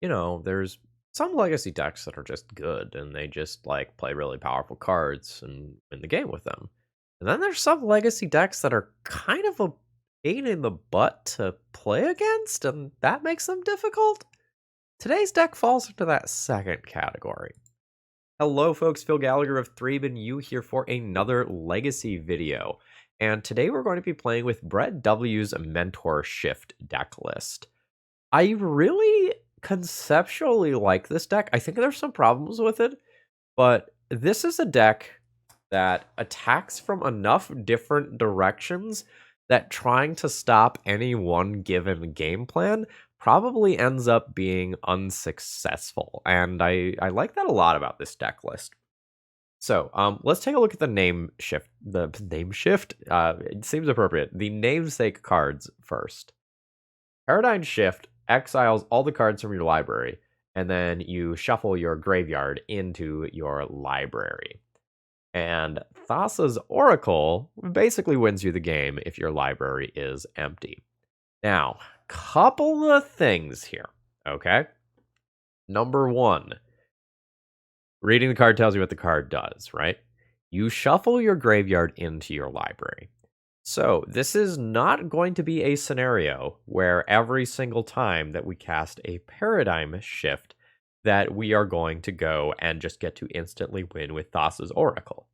there's some legacy decks that are just good and they just like play really powerful cards and win the game with them. And then there's some legacy decks that are kind of a pain in the butt to play against, and that makes them difficult. Today's deck falls into that second category. Hello folks, Phil Gallagher of ThrabenU here for another legacy video. And today we're going to be playing with Brett W's Mentor Shift deck list. I really conceptually like this deck. I think there's some problems with it, but this is a deck that attacks from enough different directions that trying to stop any one given game plan probably ends up being unsuccessful. And I like that a lot about this deck list. So let's take a look at the name shift. The name shift, it seems appropriate. The namesake cards first. Paradigm Shift exiles all the cards from your library, and then you shuffle your graveyard into your library. And Thassa's Oracle basically wins you the game if your library is empty. Now, couple of things here, okay? Number one, reading the card tells you what the card does, right? You shuffle your graveyard into your library. So this is not going to be a scenario where every single time that we cast a Paradigm Shift that we are going to go and just get to instantly win with Thassa's Oracle.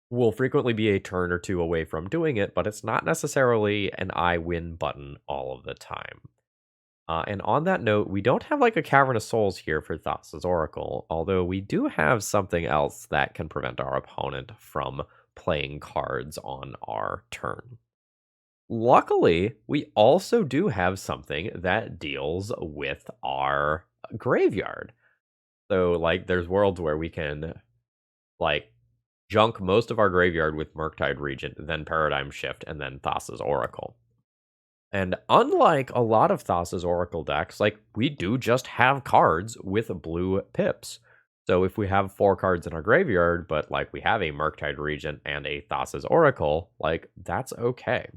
We'll frequently be a turn or two away from doing it, but it's not necessarily an I win button all of the time. And on that note, we don't have like a Cavern of Souls here for Thassa's Oracle, although we do have something else that can prevent our opponent from playing cards on our turn. Luckily, we also do have something that deals with our graveyard. So, like, there's worlds where we can, like, junk most of our graveyard with Murktide Regent, then Paradigm Shift, and then Thassa's Oracle. And unlike a lot of Thassa's Oracle decks, like, we do just have cards with blue pips. So if we have 4 cards in our graveyard, but like we have a Murktide Regent and a Thassa's Oracle, like, that's okay.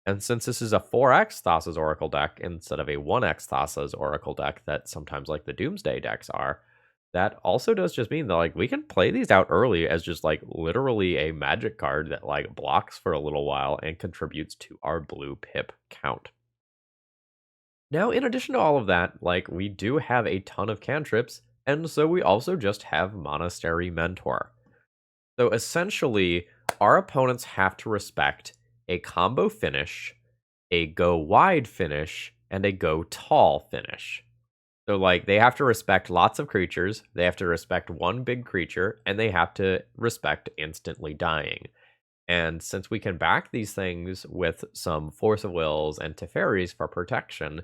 And since this is a 4x Thassa's Oracle deck instead of a 1x Thassa's Oracle deck that sometimes like the Doomsday decks are, that also does just mean that like we can play these out early as just like literally a magic card that like blocks for a little while and contributes to our blue pip count. Now, in addition to all of that, like, we do have a ton of cantrips, and so we also just have Monastery Mentor. So essentially, our opponents have to respect a combo finish, a go wide finish, and a go tall finish. So, like, they have to respect lots of creatures, they have to respect one big creature, and they have to respect instantly dying. And since we can back these things with some Force of Wills and Teferis for protection,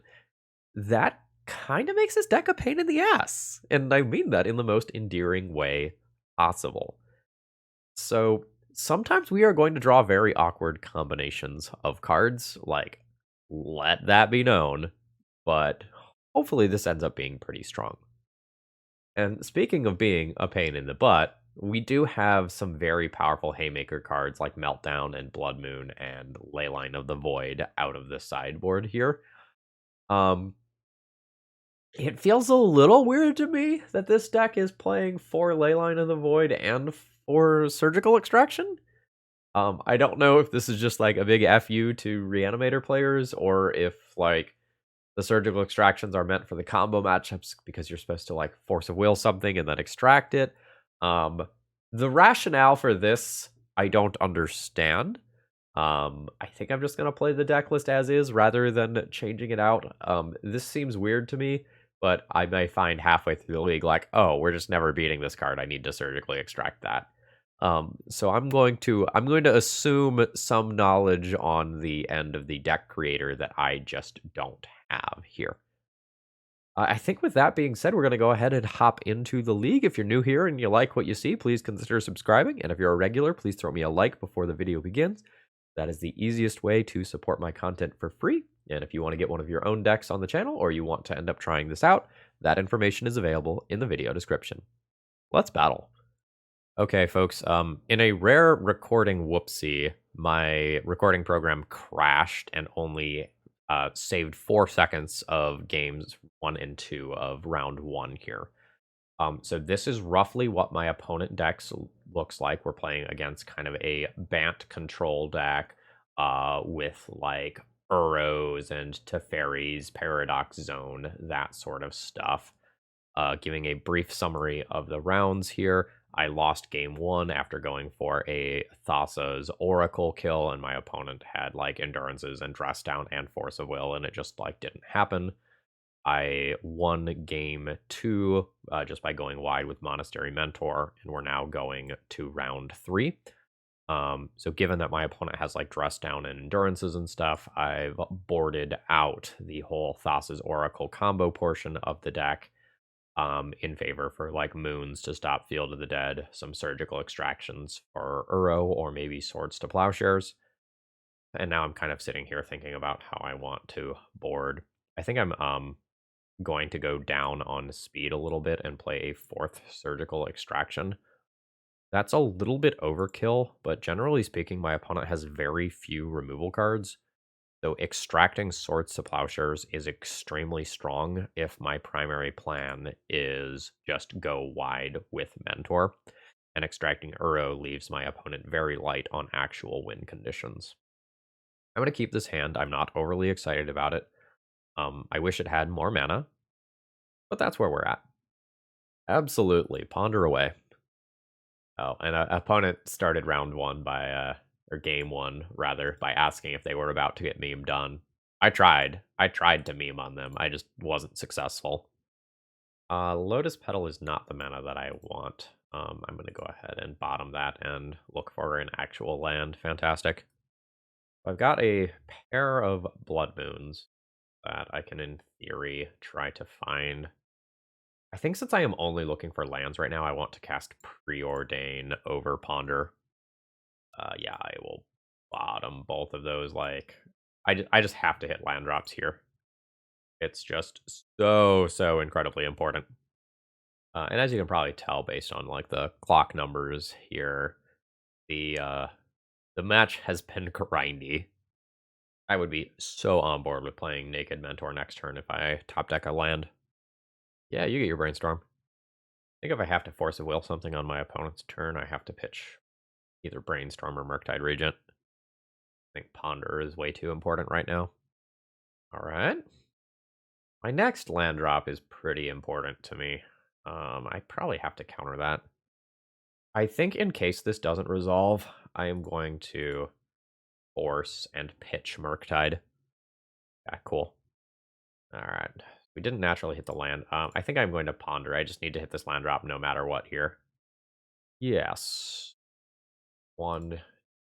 that kind of makes this deck a pain in the ass. And I mean that in the most endearing way possible. So sometimes we are going to draw very awkward combinations of cards, like, let that be known, but hopefully this ends up being pretty strong. And speaking of being a pain in the butt, we do have some very powerful Haymaker cards like Meltdown and Blood Moon and Leyline of the Void out of the sideboard here. It feels a little weird to me that this deck is playing for Leyline of the Void and for Surgical Extraction. I don't know if this is just like a big FU to Reanimator players, or if like the Surgical Extractions are meant for the combo matchups because you're supposed to like Force of Will something and then extract it. The rationale for this, I don't understand. I think I'm just going to play the deck list as is rather than changing it out. This seems weird to me, but I may find halfway through the league like, oh, we're just never beating this card. I need to surgically extract that. So I'm going to assume some knowledge on the end of the deck creator that I just don't have here. I think with that being said, we're going to go ahead and hop into the league. If you're new here and you like what you see, please consider subscribing. And if you're a regular, please throw me a like before the video begins. That is the easiest way to support my content for free. And if you want to get one of your own decks on the channel, or you want to end up trying this out, that information is available in the video description. Let's battle. Okay, folks, in a rare recording whoopsie, my recording program crashed and only saved 4 seconds of games 1 and 2 of round 1 here. So this is roughly what my opponent looks like. We're playing against kind of a Bant control deck with like Uros and Teferi's Paradox Zone, that sort of stuff. Giving a brief summary of the rounds here. I lost game 1 after going for a Thassa's Oracle kill, and my opponent had like Endurances and Dress Down and Force of Will, and it just like didn't happen. I won game 2 just by going wide with Monastery Mentor, and we're now going to round 3. So given that my opponent has like Dress Down and Endurances and stuff, I've boarded out the whole Thassa's Oracle combo portion of the deck in favor for like Moons to stop Field of the Dead, some Surgical Extractions for Uro, or maybe Swords to Plowshares. And now I'm kind of sitting here thinking about how I want to board. I think I'm going to go down on speed a little bit and play a 4th Surgical Extraction. That's a little bit overkill, but generally speaking, my opponent has very few removal cards. So extracting Swords to Plowshares is extremely strong if my primary plan is just go wide with Mentor. And extracting Uro leaves my opponent very light on actual win conditions. I'm going to keep this hand. I'm not overly excited about it. I wish it had more mana, but that's where we're at. Absolutely. Ponder away. Oh, and an opponent started round 1 by, or game 1, rather, by asking if they were about to get meme done. I tried. I tried to meme on them. I just wasn't successful. Lotus Petal is not the mana that I want. I'm going to go ahead and bottom that and look for an actual land. Fantastic. I've got a pair of Blood Moons that I can, in theory, try to find. I think since I am only looking for lands right now, I want to cast Preordain over Ponder. Yeah, I will bottom both of those. Like, I just have to hit land drops here. It's just so incredibly important. And as you can probably tell based on like the clock numbers here, the match has been grindy. I would be so on board with playing Naked Mentor next turn if I top deck a land. Yeah, you get your Brainstorm. I think if I have to Force of Will something on my opponent's turn, I have to pitch either Brainstorm or Murktide Regent. I think Ponder is way too important right now. All right. My next land drop is pretty important to me. I probably have to counter that. I think in case this doesn't resolve, I am going to force and pitch Murktide. Yeah, cool. All right. We didn't naturally hit the land. I think I'm going to Ponder. I just need to hit this land drop no matter what here. Yes. 1,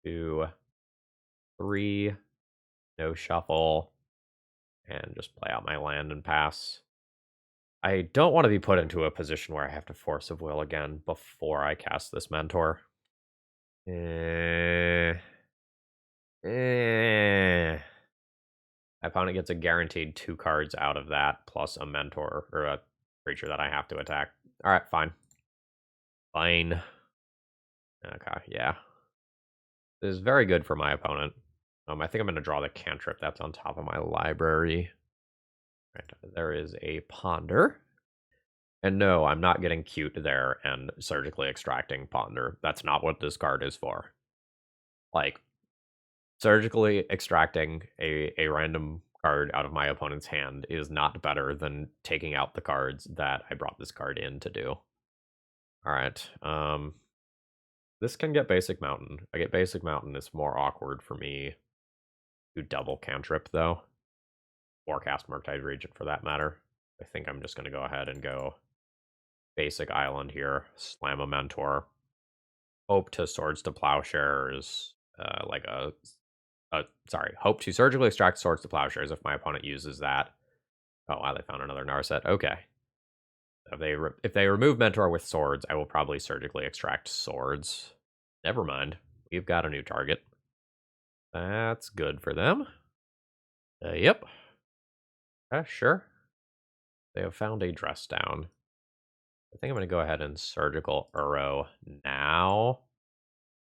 2, 3. No shuffle. And just play out my land and pass. I don't want to be put into a position where I have to Force of Will again before I cast this Mentor. My opponent gets a guaranteed 2 cards out of that, plus a Mentor, or a creature that I have to attack. Alright, fine. Fine. Okay, yeah. This is very good for my opponent. I think I'm going to draw the cantrip that's on top of my library. Right, there is a Ponder. And no, I'm not getting cute there and surgically extracting Ponder. That's not what this card is for. Like, surgically extracting a random card out of my opponent's hand is not better than taking out the cards that I brought this card in to do. Alright, this can get Basic Mountain. If I get Basic Mountain, it's more awkward for me to double cantrip, though. Or cast Murktide Regent, for that matter. I think I'm just going to go ahead and go Basic Island here, slam a Mentor, hope to Swords to Plowshares, hope to surgically extract Swords to Plowshares if my opponent uses that. Oh wow, they found another Narset. Okay. If they remove Mentor with Swords, I will probably surgically extract Swords. Never mind. We've got a new target. That's good for them. Yep. Sure. They have found a Dress Down. I think I'm going to go ahead and Surgical Uro now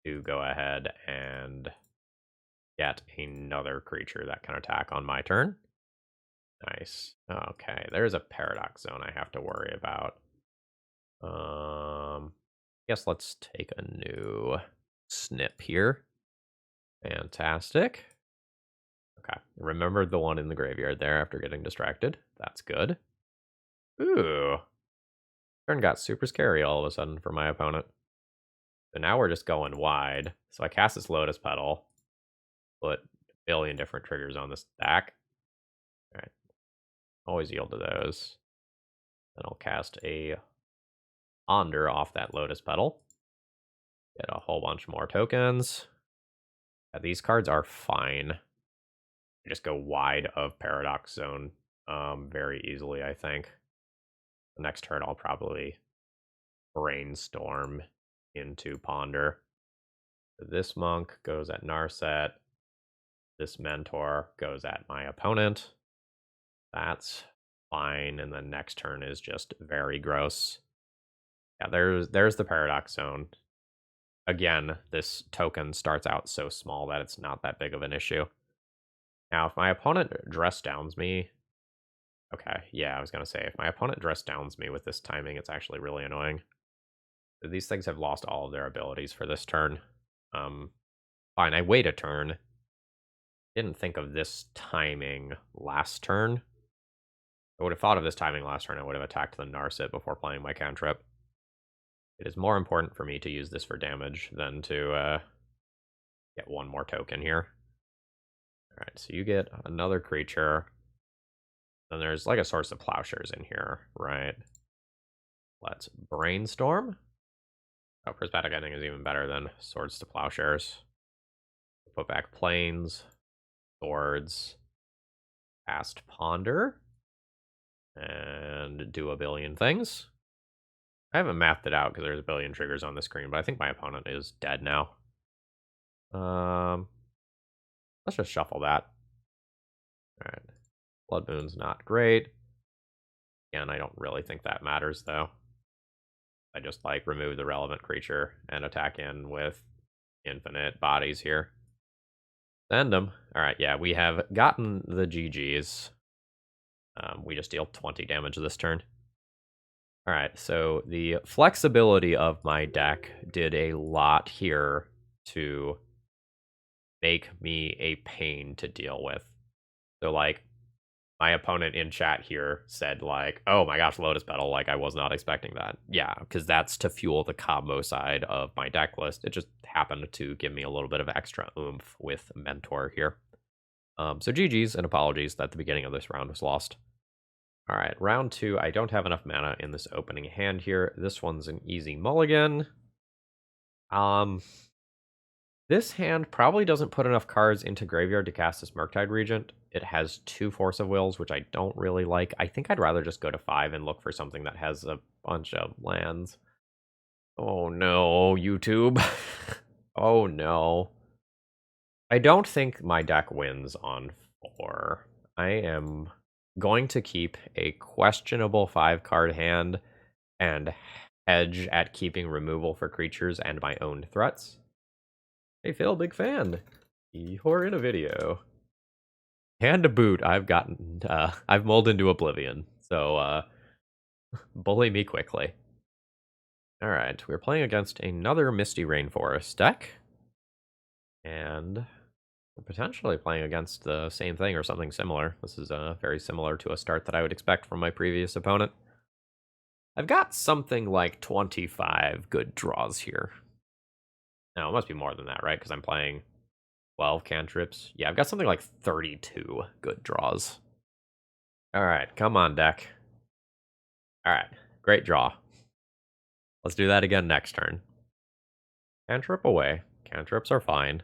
to go ahead and... get another creature that can attack on my turn. Nice. Okay, there's a Paradox Zone I have to worry about. Guess let's take a new snip here. Fantastic. Okay, remembered the one in the graveyard there after getting distracted. That's good. Ooh. Turn got super scary all of a sudden for my opponent. So now we're just going wide. So I cast this Lotus Petal. Put a billion different triggers on this stack. Alright. Always yield to those. Then I'll cast a Ponder off that Lotus Petal. Get a whole bunch more tokens. Yeah, these cards are fine. Just go wide of Paradox Zone very easily, I think. The next turn I'll probably Brainstorm into Ponder. This Monk goes at Narset. This Mentor goes at my opponent. That's fine, and then next turn is just very gross. Yeah, there's the Paradox Zone. Again, this token starts out so small that it's not that big of an issue. Now, if my opponent dress downs me... Okay, yeah, I was going to say, if my opponent dress downs me with this timing, it's actually really annoying. These things have lost all of their abilities for this turn. Fine, I wait a turn. Didn't think of this timing last turn. I would have thought of this timing last turn. I would have attacked the Narset before playing my cantrip. It is more important for me to use this for damage than to get one more token here. Alright, so you get another creature. Then there's like a Source of Plowshares in here, right? Let's Brainstorm. Oh, Prismatic Ending is even better than Swords to Plowshares. Put back Plains, Swords, cast Ponder, and do a billion things. I haven't mathed it out because there's a billion triggers on the screen, but I think my opponent is dead now. Let's just shuffle that. Alright. Blood Moon's not great. Again, I don't really think that matters, though. I just, like, remove the relevant creature and attack in with infinite bodies here. Send them. Alright, yeah, we have gotten the GGs. We just deal 20 damage this turn. Alright, so the flexibility of my deck did a lot here to make me a pain to deal with. So, like, my opponent in chat here said, like, oh my gosh, Lotus Petal, like, I was not expecting that. Yeah, because that's to fuel the combo side of my deck list. It just happened to give me a little bit of extra oomph with Mentor here. So GG's and apologies that the beginning of this round was lost. All right, round 2. I don't have enough mana in this opening hand here. This one's an easy mulligan. This hand probably doesn't put enough cards into graveyard to cast this Murktide Regent. It has 2 Force of Wills, which I don't really like. I think I'd rather just go to 5 and look for something that has a bunch of lands. Oh no, YouTube. Oh no. I don't think my deck wins on 4. I am going to keep a questionable 5-card hand and hedge at keeping removal for creatures and my own threats. Hey Phil, big fan. You're in a video. Hand to boot, I've mulled into oblivion. So bully me quickly. Alright, we're playing against another Misty Rainforest deck. And we're potentially playing against the same thing or something similar. This is very similar to a start that I would expect from my previous opponent. I've got something like 25 good draws here. Now, it must be more than that, right? Because I'm playing 12 cantrips. Yeah, I've got something like 32 good draws. Alright, come on, deck. Alright, great draw. Let's do that again next turn. Cantrip away. Cantrips are fine.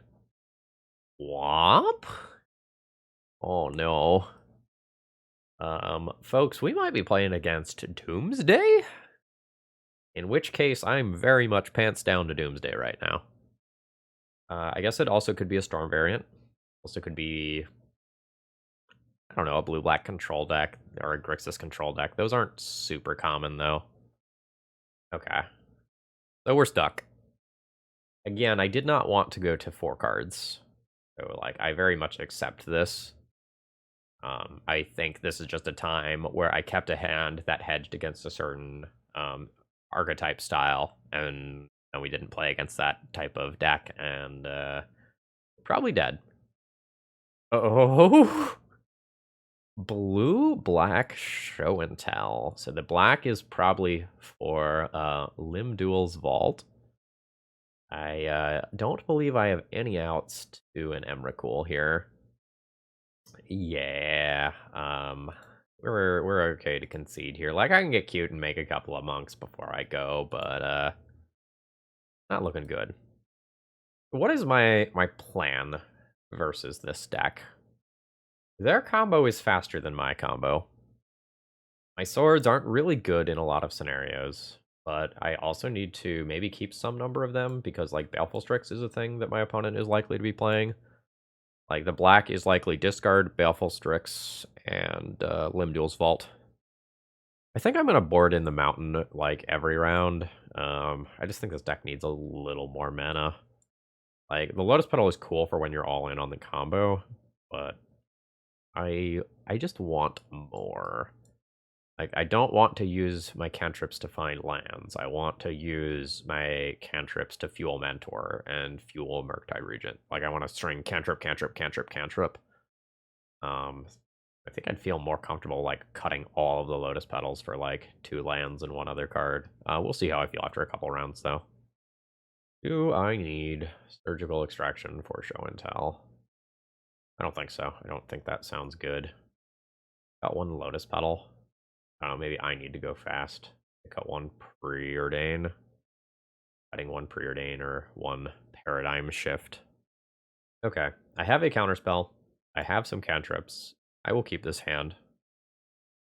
Womp? Oh no. Folks, we might be playing against Doomsday? In which case, I'm very much pants down to Doomsday right now. I guess it also could be a Storm variant. Also could be, I don't know, a blue-black control deck or a Grixis control deck. Those aren't super common, though. Okay. So we're stuck. Again, I did not want to go to 4 cards. So, like, I very much accept this. I think this is just a time where I kept a hand that hedged against a certain archetype style, and we didn't play against that type of deck, and probably dead. Oh, blue, black, show and tell. So the black is probably for Limduel's Vault. I don't believe I have any outs to an Emrakul here. Yeah, we're okay to concede here. Like, I can get cute and make a couple of monks before I go, but not looking good. What is my plan versus this deck? Their combo is faster than my combo. My swords aren't really good in a lot of scenarios, but I also need to maybe keep some number of them because, like, Baleful Strix is a thing that my opponent is likely to be playing. Like, the black is likely discard, Baleful Strix, and Limduel's Vault. I think I'm going to board in the mountain, like, every round. I just think this deck needs a little more mana. Like, the Lotus Petal is cool for when you're all in on the combo, but I just want more. Like, I don't want to use my cantrips to find lands. I want to use my cantrips to fuel Mentor and fuel Murktide Regent. Like, I want to string cantrip, cantrip, cantrip, cantrip. I think I'd feel more comfortable, like, cutting all of the Lotus Petals for, like, 2 lands and 1 other card. We'll see how I feel after a couple rounds, though. Do I need Surgical Extraction for show and tell? I don't think so. I don't think that sounds good. Got 1 Lotus Petal. I don't know, maybe I need to go fast. I got 1 Preordain. Cutting 1 Preordain or 1 Paradigm Shift. Okay, I have a counterspell. I have some cantrips. I will keep this hand.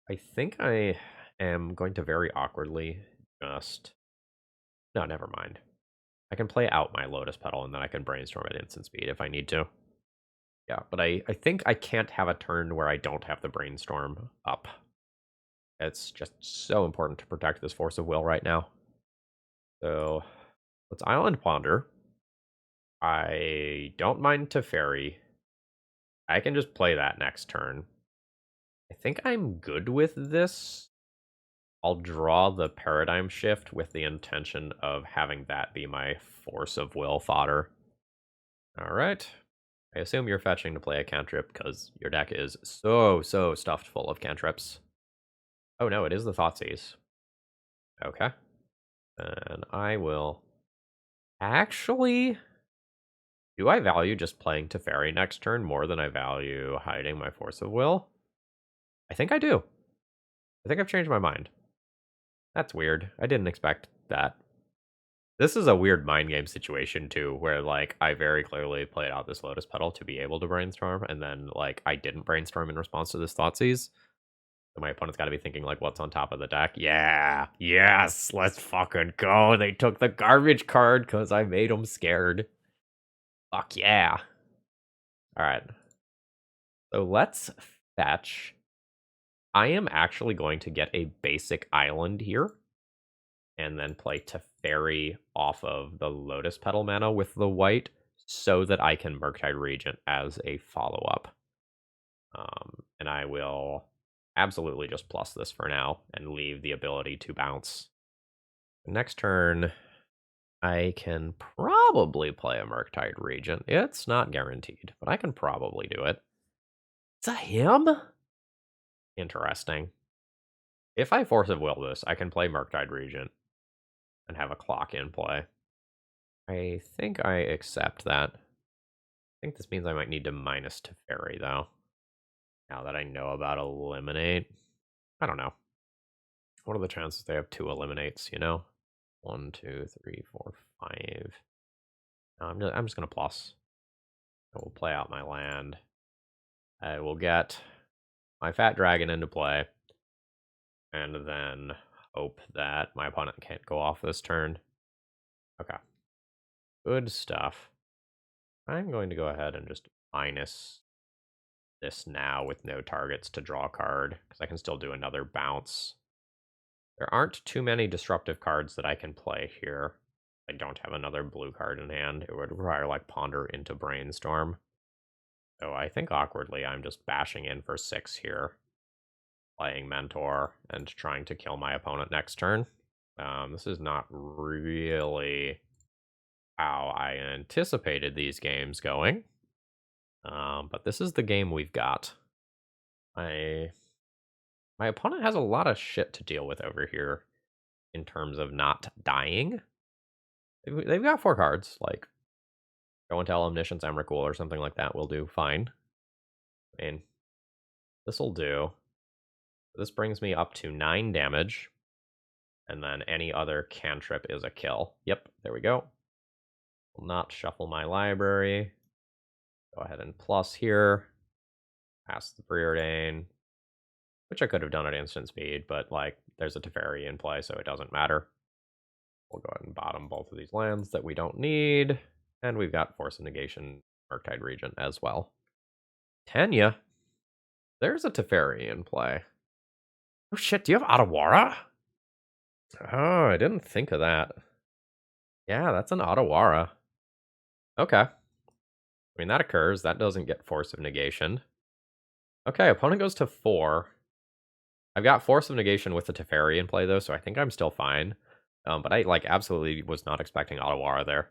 I think I am going to very awkwardly just... No, never mind. I can play out my Lotus Petal and then I can brainstorm at instant speed if I need to. Yeah, but I think I can't have a turn where I don't have the brainstorm up. It's just so important to protect this Force of Will right now. So let's Island Ponder. I don't mind Teferi. I can just play that next turn. I think I'm good with this. I'll draw the Paradigm Shift with the intention of having that be my Force of Will fodder. Alright. I assume you're fetching to play a cantrip because your deck is so stuffed full of cantrips. Oh no, it is the Thoughtseize. Okay. And I will... Actually... Do I value just playing Teferi next turn more than I value hiding my Force of Will? I think I do. I think I've changed my mind. That's weird. I didn't expect that. This is a weird mind game situation, too, where, like, I very clearly played out this Lotus Petal to be able to brainstorm, and then, like, I didn't brainstorm in response to this Thoughtseize. So my opponent's got to be thinking, like, what's on top of the deck? Yeah, yes, let's fucking go. They took the garbage card because I made them scared. Fuck yeah. All right. So let's fetch. I am actually going to get a basic island here and then play Teferi off of the Lotus Petal mana with the white so that I can Murktide Regent as a follow-up. And I will absolutely just plus this for now and leave the ability to bounce. Next turn, I can probably play a Murktide Regent. It's not guaranteed, but I can probably do it. It's a him? Interesting. If I Force of Will this, I can play Murktide Regent and have a clock in play. I think I accept that. I think this means I might need to minus Teferi, though. Now that I know about Eliminate. I don't know. What are the chances they have 2 Eliminates, you know? 1, 2, 3, 4, 5. No, I'm just going to plus. I will play out my land. I will get my Fat Dragon into play. And then hope that my opponent can't go off this turn. Okay. Good stuff. I'm going to go ahead and just minus this now with no targets to draw a card, because I can still do another bounce. There aren't too many disruptive cards that I can play here. I don't have another blue card in hand. It would require, like, Ponder into Brainstorm. So I think awkwardly I'm just bashing in for 6 here, playing Mentor, and trying to kill my opponent next turn. This is not really how I anticipated these games going. But this is the game we've got. My opponent has a lot of shit to deal with over here in terms of not dying. They've got 4 cards, like Go and Tell, Omniscience, Emrakul, or something like that will do fine. I mean, this'll do. This brings me up to 9 damage. And then any other cantrip is a kill. Yep, there we go. Will not shuffle my library. Go ahead and plus here. Pass the Preordain. Which I could have done at instant speed, but like there's a Teferi in play, so it doesn't matter. We'll go ahead and bottom both of these lands that we don't need. And we've got Force of Negation, Murktide Regent as well. Tenya. There's a Teferi in play. Oh shit, do you have Otawara? Oh, I didn't think of that. Yeah, that's an Otawara. Okay. I mean, that occurs. That doesn't get Force of Negation. Okay, opponent goes to 4. I've got Force of Negation with the Teferi in play, though, so I think I'm still fine. But I, like, absolutely was not expecting Otawara there.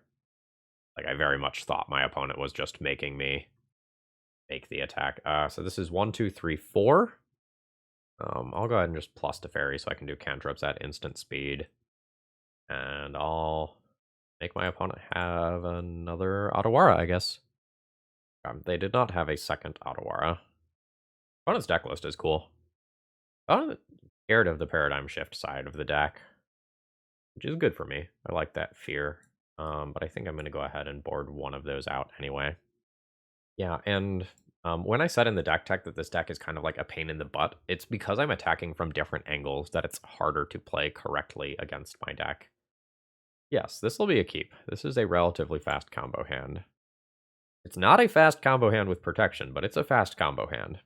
Like, I very much thought my opponent was just making me make the attack. So this is 1, 2, 3, 4. I'll go ahead and just plus Teferi so I can do cantrips at instant speed. And I'll make my opponent have another Otawara, I guess. They did not have a second Otawara. Opponent's deck list is cool. I'm scared of the Paradigm Shift side of the deck, which is good for me. I like that fear. But I think I'm going to go ahead and board one of those out anyway. Yeah, and when I said in the deck tech that this deck is kind of like a pain in the butt, it's because I'm attacking from different angles that it's harder to play correctly against my deck. Yes, this will be a keep. This is a relatively fast combo hand. It's not a fast combo hand with protection, but it's a fast combo hand.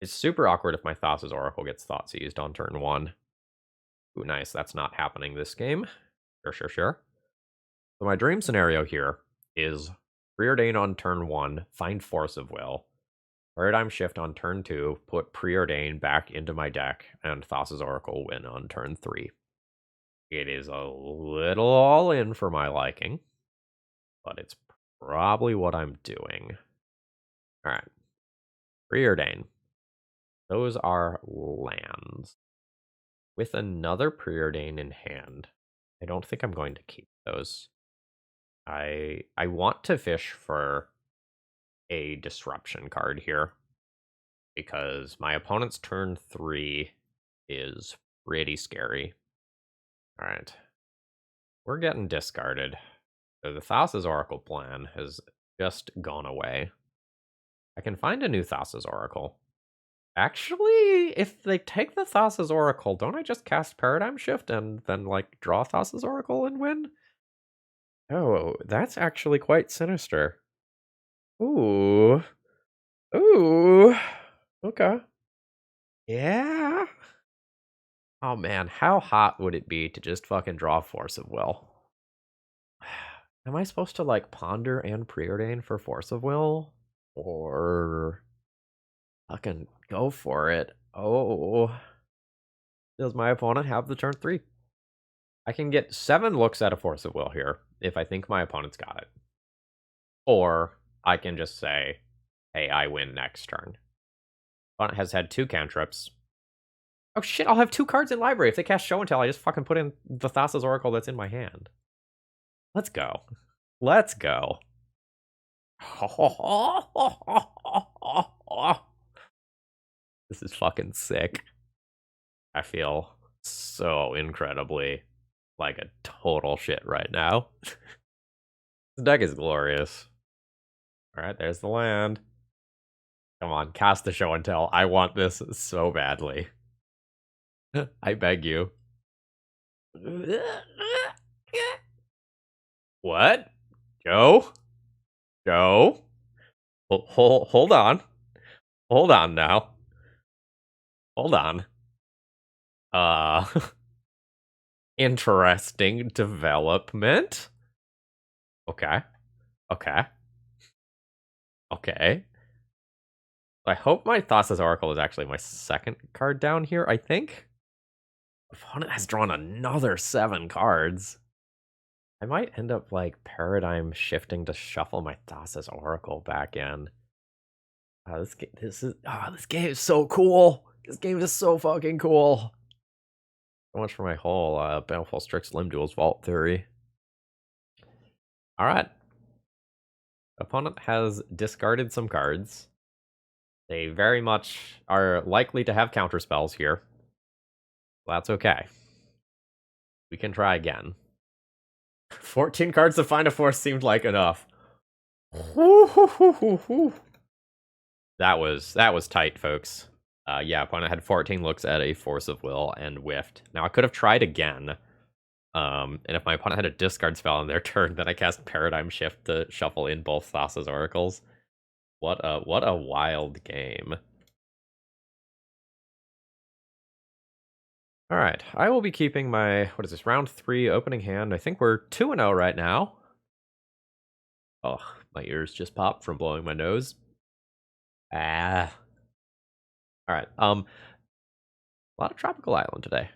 It's super awkward if my Thassa's Oracle gets thought seized on turn 1. Ooh, nice. That's not happening this game. Sure. So my dream scenario here is Preordain on turn 1, find Force of Will. Paradigm Shift on turn 2, put Preordain back into my deck, and Thassa's Oracle win on turn 3. It is a little all in for my liking, but it's probably what I'm doing. Alright. Preordain. Those are lands. With another Preordain in hand, I don't think I'm going to keep those. I want to fish for a disruption card here, because my opponent's turn 3 is pretty scary. Alright. We're getting discarded. So the Thassa's Oracle plan has just gone away. I can find a new Thassa's Oracle. Actually, if they take the Thassa's Oracle, don't I just cast Paradigm Shift and then, like, draw Thassa's Oracle and win? Oh, that's actually quite sinister. Ooh. Ooh. Okay. Yeah. Oh, man, how hot would it be to just fucking draw Force of Will? Am I supposed to, like, ponder and preordain for Force of Will? Or fucking go for it? Oh. Does my opponent have the turn 3? I can get 7 looks at a Force of Will here if I think my opponent's got it. Or I can just say, hey, I win next turn. Opponent has had 2 cantrips. Oh shit, I'll have 2 cards in library. If they cast Show and Tell, I just fucking put in the Thassa's Oracle that's in my hand. Let's go. Let's go. This is fucking sick. I feel so incredibly like a total shit right now. This deck is glorious. Alright, there's the land. Come on, cast the Show and Tell. I want this so badly. I beg you. What? Joe? Joe? Hold on. Hold on now. Hold on. Interesting development. Okay. Okay. Okay. I hope my Thassa's Oracle is actually my second card down here, I think. Opponent has drawn another 7 cards. I might end up, like, paradigm shifting to shuffle my Thassa's Oracle back in. This game is so cool. This game is so fucking cool. So much for my whole Baleful Strix Limb Duels Vault theory. Alright. Opponent has discarded some cards. They very much are likely to have counter spells here. That's okay. We can try again. 14 cards to find a force seemed like enough. That was tight, folks. Yeah, opponent had 14 looks at a force of will and whiffed. Now I could have tried again. And if my opponent had a discard spell on their turn, then I cast Paradigm Shift to shuffle in both Thassa's Oracles. What a wild game. Alright, I will be keeping my, what is this, round 3 opening hand. I think we're 2-0 right now. Oh, my ears just popped from blowing my nose. Alright, a lot of Tropical Island today.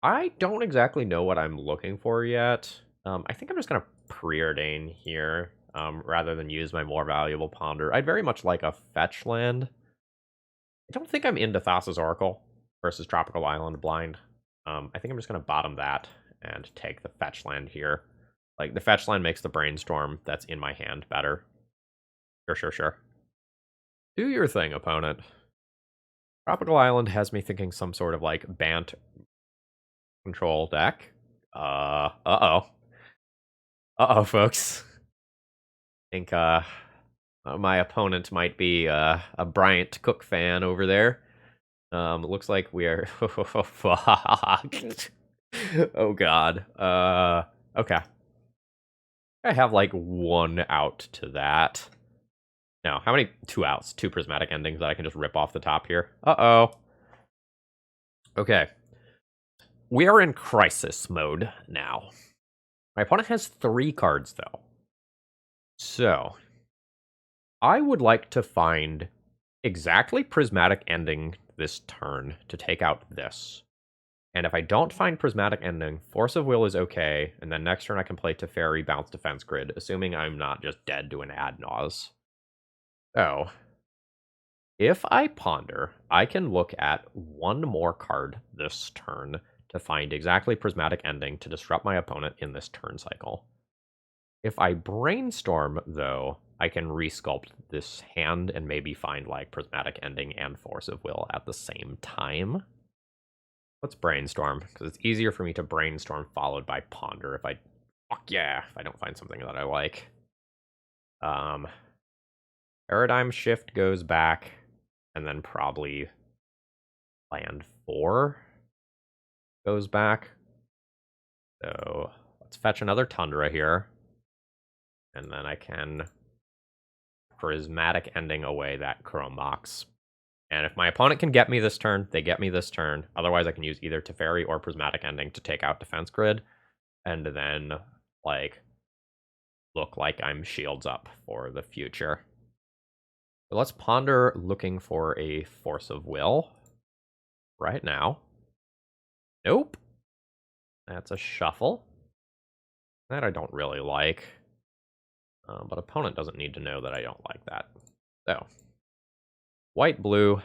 I don't exactly know what I'm looking for yet. I think I'm just gonna preordain here, rather than use my more valuable Ponder. I'd very much like a fetch land. I don't think I'm into Thassa's Oracle versus Tropical Island blind. I think I'm just gonna bottom that and take the fetch land here. Like, the fetch land makes the Brainstorm that's in my hand better. Sure. Do your thing, opponent. Tropical Island has me thinking some sort of, like, Bant control deck. Uh-oh, folks. I think, my opponent might be a Bryant Cook fan over there. Looks like we are... Oh, God. Okay. I have, like, 1 out to that. Now, how many 2 outs? 2 prismatic endings that I can just rip off the top here? Uh-oh. Okay. We are in crisis mode now. My opponent has 3 cards, though. So, I would like to find exactly prismatic ending this turn to take out this. And if I don't find prismatic ending, Force of Will is okay, and then next turn I can play Teferi, bounce Defense Grid, assuming I'm not just dead to an ad nause. So, if I ponder, I can look at 1 more card this turn to find exactly prismatic ending to disrupt my opponent in this turn cycle. If I brainstorm, though, I can resculpt this hand and maybe find, like, prismatic ending and Force of Will at the same time. Let's brainstorm, because it's easier for me to brainstorm followed by ponder if I... Fuck yeah, if I don't find something that I like. Paradigm Shift goes back, and then probably land 4 goes back. So let's fetch another Tundra here. And then I can prismatic ending away that Chrome Mox. And if my opponent can get me this turn, they get me this turn. Otherwise, I can use either Teferi or prismatic ending to take out Defense Grid. And then, like, look like I'm shields up for the future. So let's ponder looking for a Force of Will right now. Nope. That's a shuffle. That I don't really like. But opponent doesn't need to know that I don't like that. So, white, blue,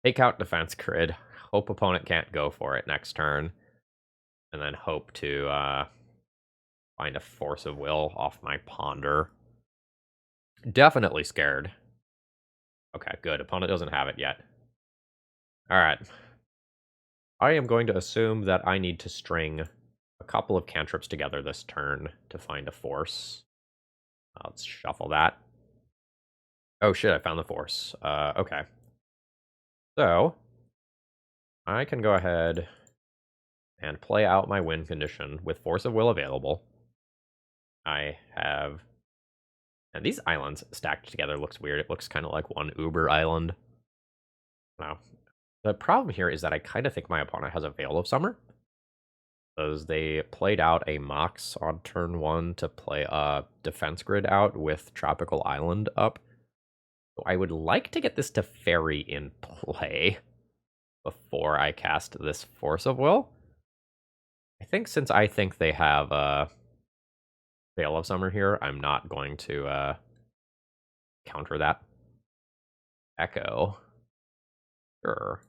take out Defense Grid. Hope opponent can't go for it next turn. And then hope to find a Force of Will off my Ponder. Definitely scared. Okay, good. Opponent doesn't have it yet. Alright. I am going to assume that I need to string a couple of cantrips together this turn to find a force. Let's shuffle that. Oh shit, I found the force. Okay. So, I can go ahead and play out my win condition with Force of Will available. I have... And these islands stacked together looks weird. It looks kind of like one Uber island. Wow. The problem here is that I kind of think my opponent has a Veil of Summer. Because they played out a Mox on turn 1 to play a Defense Grid out with Tropical Island up. So I would like to get this to Fairy in play before I cast this Force of Will. I think since I think they have Veil of Summer here, I'm not going to counter that. Echo. Sure.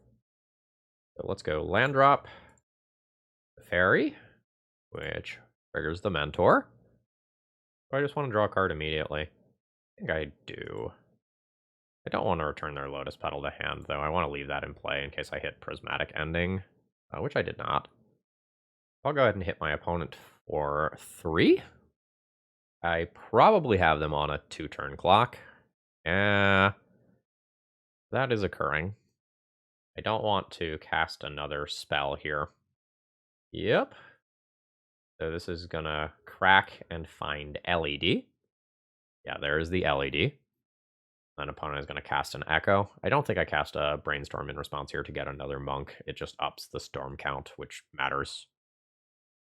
So let's go land drop Fairy, which triggers the Mentor. So I just want to draw a card immediately. I think I do. I don't want to return their Lotus Petal to hand, though. I want to leave that in play in case I hit Prismatic Ending, which I did not. I'll go ahead and hit my opponent for 3. I probably have them on a 2-turn clock. Yeah, that is occurring. I don't want to cast another spell here. Yep. So this is gonna crack and find LED. Yeah, there's the LED. An opponent is going to cast an Echo. I don't think I cast a Brainstorm in response here to get another Monk. It just ups the Storm count, which matters.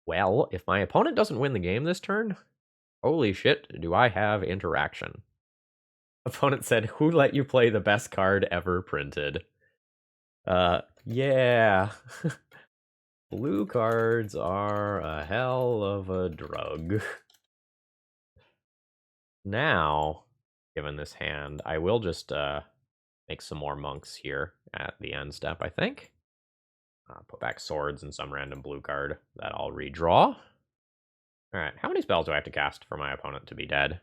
Well, if my opponent doesn't win the game this turn, holy shit, do I have interaction. Opponent said, who let you play the best card ever printed? Yeah. Blue cards are a hell of a drug. Now, given this hand, I will just make some more monks here at the end step, I think. Put back swords and some random blue card that I'll redraw. Alright, how many spells do I have to cast for my opponent to be dead?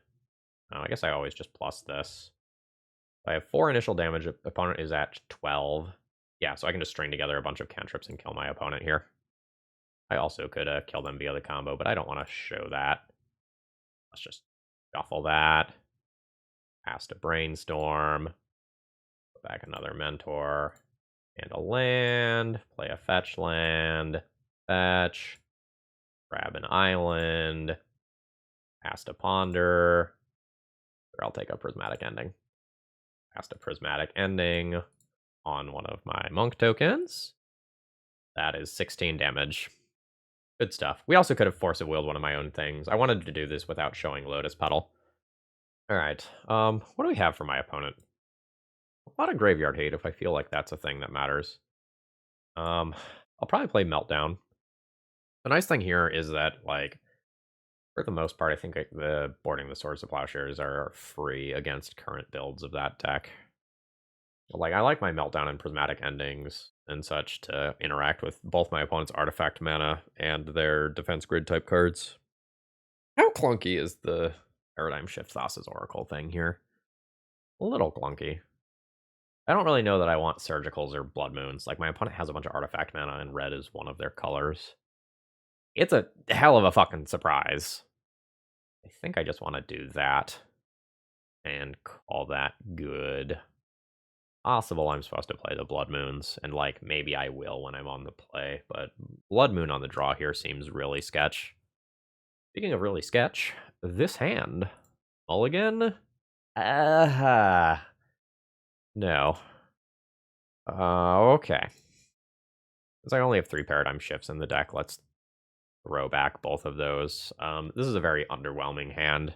I guess I always just plus this. I have 4 initial damage, opponent is at 12. Yeah, so I can just string together a bunch of cantrips and kill my opponent here. I also could kill them via the combo, but I don't want to show that. Let's just shuffle that. Cast a Brainstorm. Put back another Mentor. And a land. Play a fetch land. Fetch. Grab an island. Cast a Ponder. Or I'll take a Prismatic Ending. Cast a Prismatic Ending on one of my Monk tokens. That is 16 damage. Good stuff. We also could have Force of Willed one of my own things. I wanted to do this without showing Lotus Petal. Alright, what do we have for my opponent? A lot of Graveyard Hate if I feel like that's a thing that matters. I'll probably play Meltdown. The nice thing here is that, like, for the most part, I think the boarding the Swords of Plowshares are free against current builds of that deck. Like, I like my Meltdown and Prismatic Endings and such to interact with both my opponent's artifact mana and their defense grid type cards. How clunky is the Paradigm Shift Thassa's Oracle thing here? A little clunky. I don't really know that I want Surgicals or Blood Moons. Like, my opponent has a bunch of artifact mana and red is one of their colors. It's a hell of a fucking surprise. I think I just want to do that and call that good. Possible I'm supposed to play the Blood Moons, and, like, maybe I will when I'm on the play, but Blood Moon on the draw here seems really sketch. Speaking of really sketch, this hand. Mulligan? No. Okay. Since I only have 3 Paradigm Shifts in the deck, let's throw back both of those. This is a very underwhelming hand.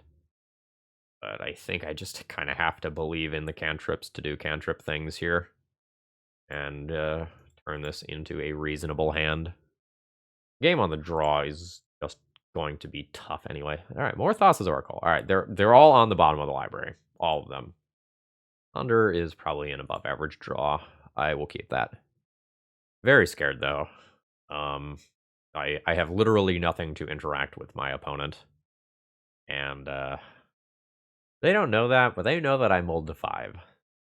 But I think I just kind of have to believe in the cantrips to do cantrip things here. And turn this into a reasonable hand. Game on the draw is just going to be tough anyway. Alright, more Thassa's Oracle. Alright, they're all on the bottom of the library. All of them. Under is probably an above average draw. I will keep that. Very scared though. I have literally nothing to interact with my opponent. And they don't know that, but they know that I mulled to 5.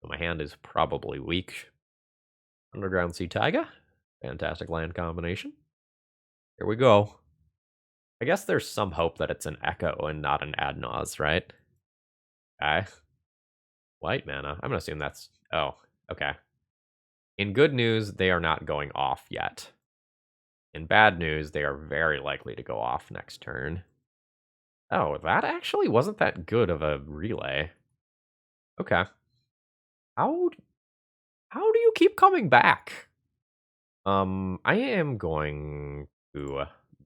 So my hand is probably weak. Underground Sea Taiga. Fantastic land combination. Here we go. I guess there's some hope that it's an Echo and not an Adnaz, right? Okay. White mana. I'm going to assume that's... Oh, okay. In good news, they are not going off yet. In bad news, they are very likely to go off next turn. Oh, that actually wasn't that good of a relay. Okay. How do you keep coming back? I am going to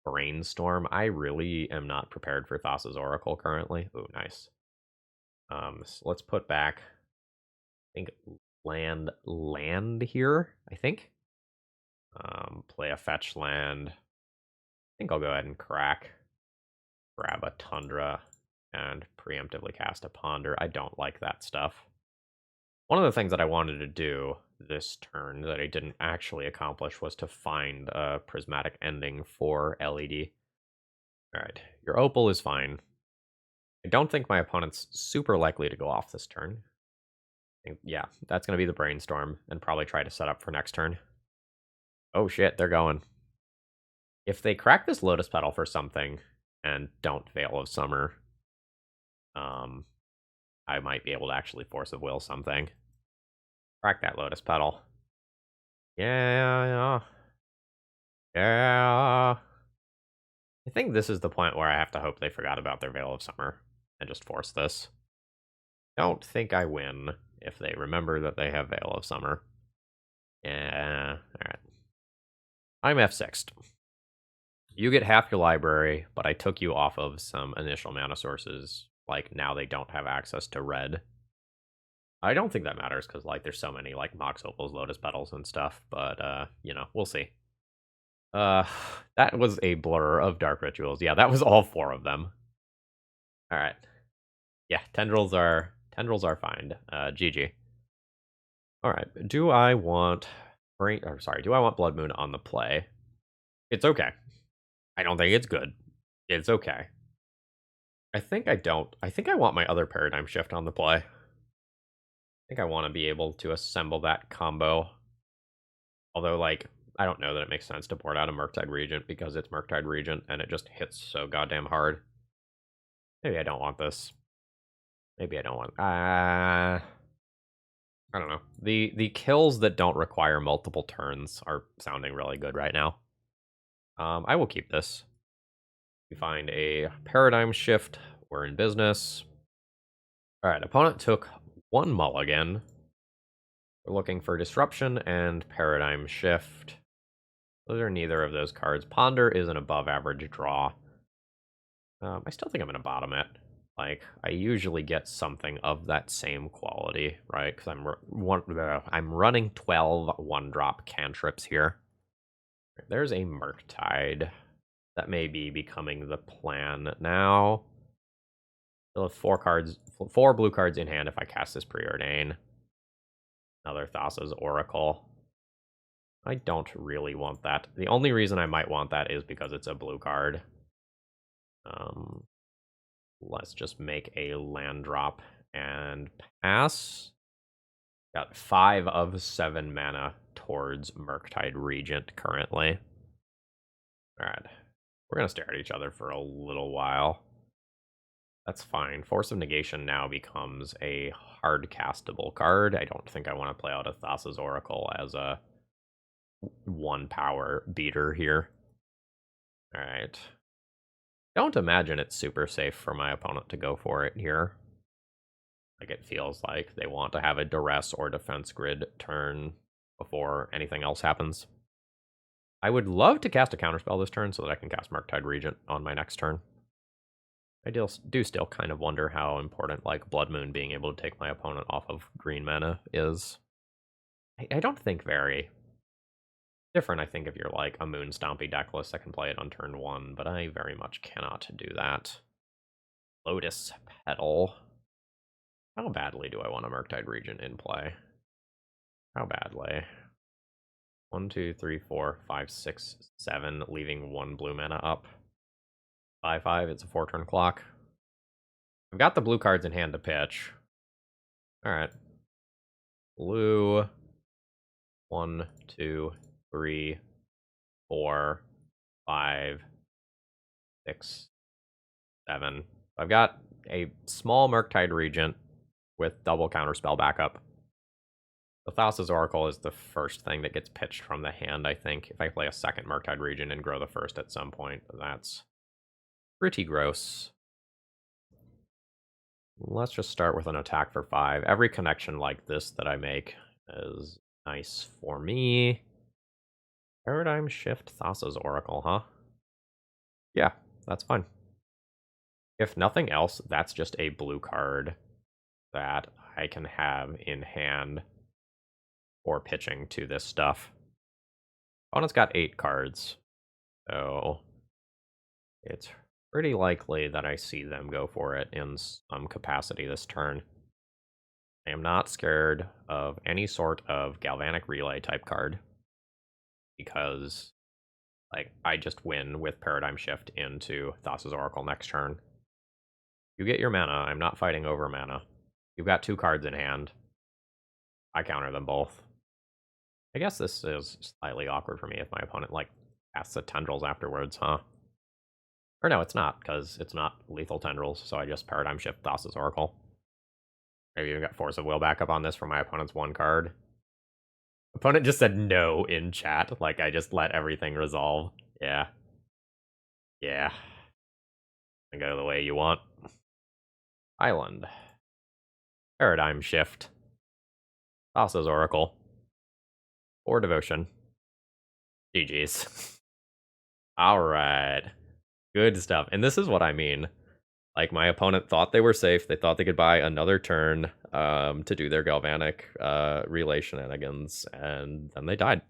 Brainstorm. I really am not prepared for Thassa's Oracle currently. Oh, nice. So let's put back think land here, I think. Play a fetch land. I think I'll go ahead and crack. Grab a Tundra and preemptively cast a Ponder. I don't like that stuff. One of the things that I wanted to do this turn that I didn't actually accomplish was to find a prismatic ending for LED. Alright, your Opal is fine. I don't think my opponent's super likely to go off this turn. Yeah, that's going to be the Brainstorm, and probably try to set up for next turn. Oh shit, they're going. If they crack this Lotus Petal for something, and don't Veil of Summer, I might be able to actually Force of Will something. Crack that Lotus Petal. Yeah. I think this is the point where I have to hope they forgot about their Veil of Summer and just force this. Don't think I win if they remember that they have Veil of Summer. Yeah, alright. I'm F6'd. You get half your library, but I took you off of some initial mana sources. Like, now they don't have access to red. I don't think that matters, because, like, there's so many, like, Mox Opals, Lotus Petals, and stuff, but, you know, we'll see. That was a blur of Dark Rituals. Yeah, that was all 4 of them. Alright. Yeah, tendrils are fine. GG. Alright, do I want Blood Moon on the play? It's okay. I don't think it's good. It's okay. I think I don't. I think I want my other Paradigm Shift on the play. I think I want to be able to assemble that combo. Although, like, I don't know that it makes sense to board out a Murktide Regent because it's Murktide Regent and it just hits so goddamn hard. Maybe I don't want this. Maybe I don't want... I don't know. The kills that don't require multiple turns are sounding really good right now. I will keep this. We find a Paradigm Shift. We're in business. Alright, opponent took 1 mulligan. We're looking for Disruption and Paradigm Shift. Those are neither of those cards. Ponder is an above average draw. I still think I'm going to bottom it. Like, I usually get something of that same quality, right? Because I'm running 12 1-drop cantrips here. There's a Murktide. That may be becoming the plan now. Still have 4 blue cards in hand if I cast this Preordain. Another Thassa's Oracle. I don't really want that. The only reason I might want that is because it's a blue card. Let's just make a land drop and pass. Got 5 of 7 mana towards Murktide Regent currently. Alright. We're going to stare at each other for a little while. That's fine. Force of Negation now becomes a hard castable card. I don't think I want to play out a Thassa's Oracle as a 1-power beater here. Alright. Don't imagine it's super safe for my opponent to go for it here. Like, it feels like they want to have a Duress or Defense Grid turn before anything else happens. I would love to cast a Counterspell this turn so that I can cast Murktide Regent on my next turn. I do still kind of wonder how important, like, Blood Moon being able to take my opponent off of green mana is. I don't think very different, I think, if you're, like, a Moon Stompy decklist that can play it on turn 1, but I very much cannot do that. Lotus Petal. How badly do I want a Murktide Regent in play? How badly? 1, 2, 3, 4, 5, 6, 7, leaving 1 blue mana up. 5/5, it's a 4-turn clock. I've got the blue cards in hand to pitch. Alright. Blue. 1, 2, 3, 4, 5, 6, 7. I've got a small Murktide Regent with double Counterspell backup. The Thassa's Oracle is the first thing that gets pitched from the hand, I think. If I play a second Murktide Regent and grow the first at some point, that's pretty gross. Let's just start with an attack for 5. Every connection like this that I make is nice for me. Paradigm Shift, Thassa's Oracle, huh? Yeah, that's fine. If nothing else, that's just a blue card that I can have in hand for pitching to this stuff. Opponent's got 8 cards, so it's pretty likely that I see them go for it in some capacity this turn. I am not scared of any sort of Galvanic Relay type card, because like I just win with Paradigm Shift into Thassa's Oracle next turn. You get your mana, I'm not fighting over mana. You've got 2 cards in hand. I counter them both. I guess this is slightly awkward for me if my opponent, like, casts the Tendrils afterwards, huh? Or no, it's not, because it's not lethal Tendrils, so I just Paradigm Shift Thassa's Oracle. Maybe even got Force of Will backup on this for my opponent's 1 card. Opponent just said no in chat, like I just let everything resolve. Yeah. Yeah. Go the way you want. Island. Paradigm Shift. Thassa's Oracle. Or Devotion. GG's. Alright. Good stuff. And this is what I mean. Like, my opponent thought they were safe. They thought they could buy another turn to do their Galvanic relay shenanigans, and then they died.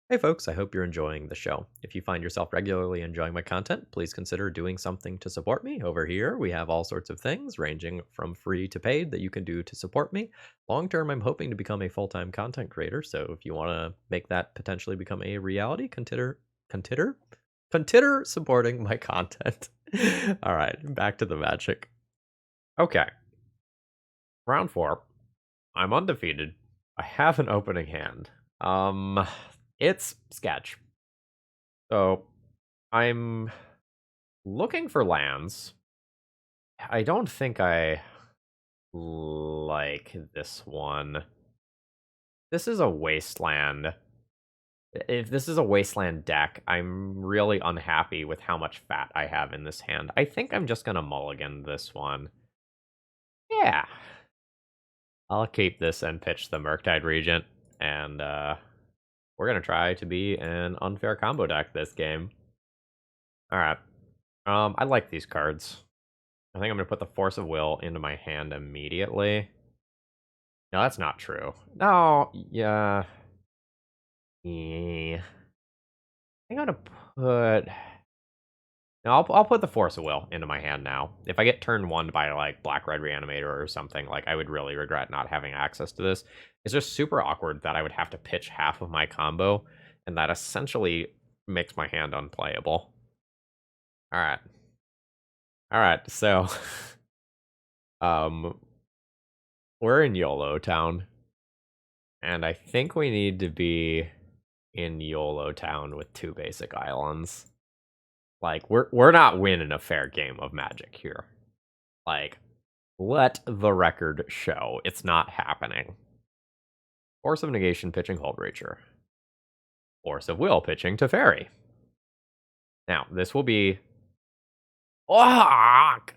Hey folks, I hope you're enjoying the show. If you find yourself regularly enjoying my content, please consider doing something to support me. Over here, we have all sorts of things, ranging from free to paid, that you can do to support me. Long term, I'm hoping to become a full-time content creator, so if you want to make that potentially become a reality, consider supporting my content. All right, back to the Magic. Okay. Round 4. I'm undefeated. I have an opening hand. It's sketch. So, I'm looking for lands. I don't think I like this one. This is a wasteland. If this is a wasteland deck, I'm really unhappy with how much fat I have in this hand. I think I'm just gonna mulligan this one. Yeah. I'll keep this and pitch the Murktide Regent, and we're gonna try to be an unfair combo deck this game. Alright. I like these cards. I think I'm gonna put the Force of Will into my hand immediately. No, that's not true. No, yeah. Yeah. I'm gonna put... No, I'll put the Force of Will into my hand now. If I get turn 1 by, like, Black-Red Reanimator or something, like, I would really regret not having access to this. It's just super awkward that I would have to pitch half of my combo, and that essentially makes my hand unplayable. Alright. Alright, so... we're in YOLO Town. And I think we need to be in YOLO Town with 2 basic islands. Like, we're not winning a fair game of Magic here. Like, let the record show. It's not happening. Force of Negation pitching Hull Breacher. Force of Will pitching Teferi. Now, this will be... Alright.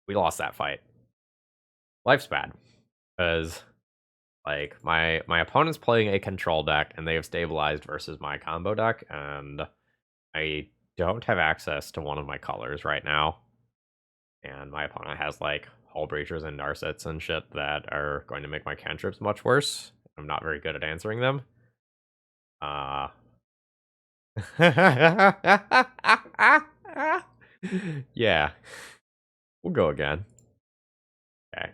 We lost that fight. Life's bad. Because... like, my opponent's playing a control deck, and they have stabilized versus my combo deck, and I don't have access to one of my colors right now. And my opponent has, like, Hull Breachers and Narsets and shit that are going to make my cantrips much worse. I'm not very good at answering them. Yeah. We'll go again. Okay.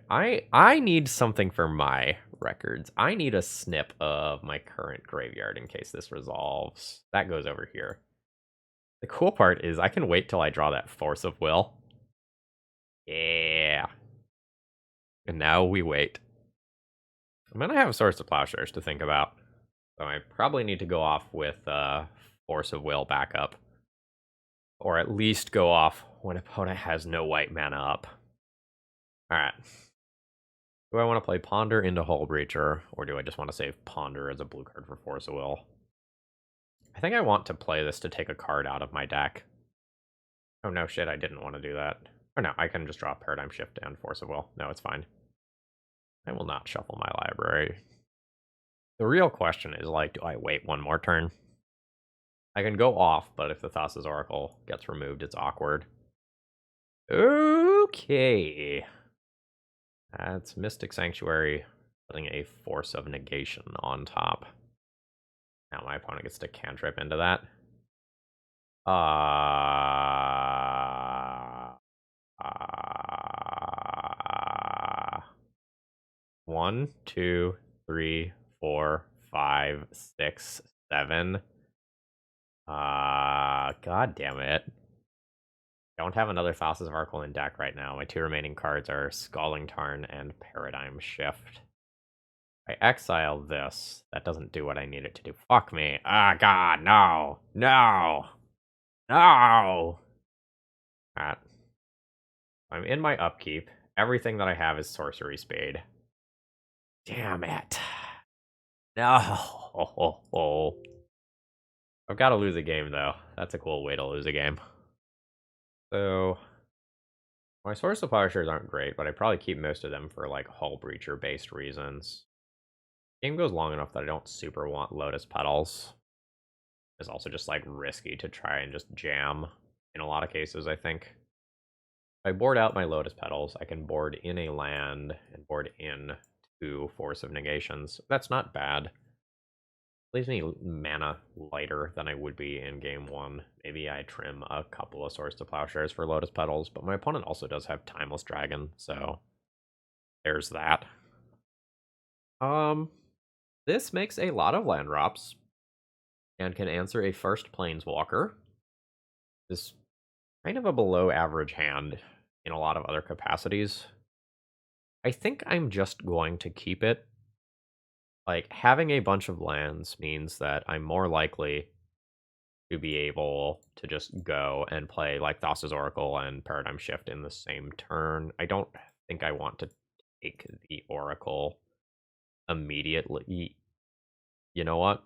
I need something for my records. I need a snip of my current graveyard in case this resolves. That goes over here. The cool part is I can wait till I draw that Force of Will. Yeah. And now we wait. I'm gonna have Swords to Plowshares to think about. So I probably need to go off with Force of Will backup. Or at least go off when opponent has no white mana up. Alright. Do I want to play Ponder into Hull Breacher, or do I just want to save Ponder as a blue card for Force of Will? I think I want to play this to take a card out of my deck. Oh no, shit, I didn't want to do that. Oh no, I can just draw Paradigm Shift and Force of Will. No, it's fine. I will not shuffle my library. The real question is, like, do I wait one more turn? I can go off, but if the Thassa's Oracle gets removed, it's awkward. Okay. That's Mystic Sanctuary, putting a Force of Negation on top. Now my opponent gets to cantrip into that. Uh, 1, 2, 3, 4, 5, 6, 7. God damn it. Don't have another Thassa's Oracle in deck right now. My 2 remaining cards are Scalding Tarn and Paradigm Shift. I exile this. That doesn't do what I need it to do. Fuck me. Ah, God, no. No. No. Alright. I'm in my upkeep. Everything that I have is Sorcery Spade. Damn it. No. I've got to lose a game, though. That's a cool way to lose a game. So, my Source Supply shares aren't great, but I probably keep most of them for, like, Hull Breacher-based reasons. Game goes long enough that I don't super want Lotus Petals. It's also just, like, risky to try and just jam in a lot of cases, I think. If I board out my Lotus Petals, I can board in a land and board in 2 Force of Negations. That's not bad. Leaves me mana lighter than I would be in game 1. Maybe I trim a couple of Swords to Plowshares for Lotus Petals, but my opponent also does have Timeless Dragon, so there's that. This makes a lot of land drops and can answer a first Planeswalker. This kind of a below average hand in a lot of other capacities. I think I'm just going to keep it. Like, having a bunch of lands means that I'm more likely to be able to just go and play, like, Thassa's Oracle and Paradigm Shift in the same turn. I don't think I want to take the Oracle immediately. You know what?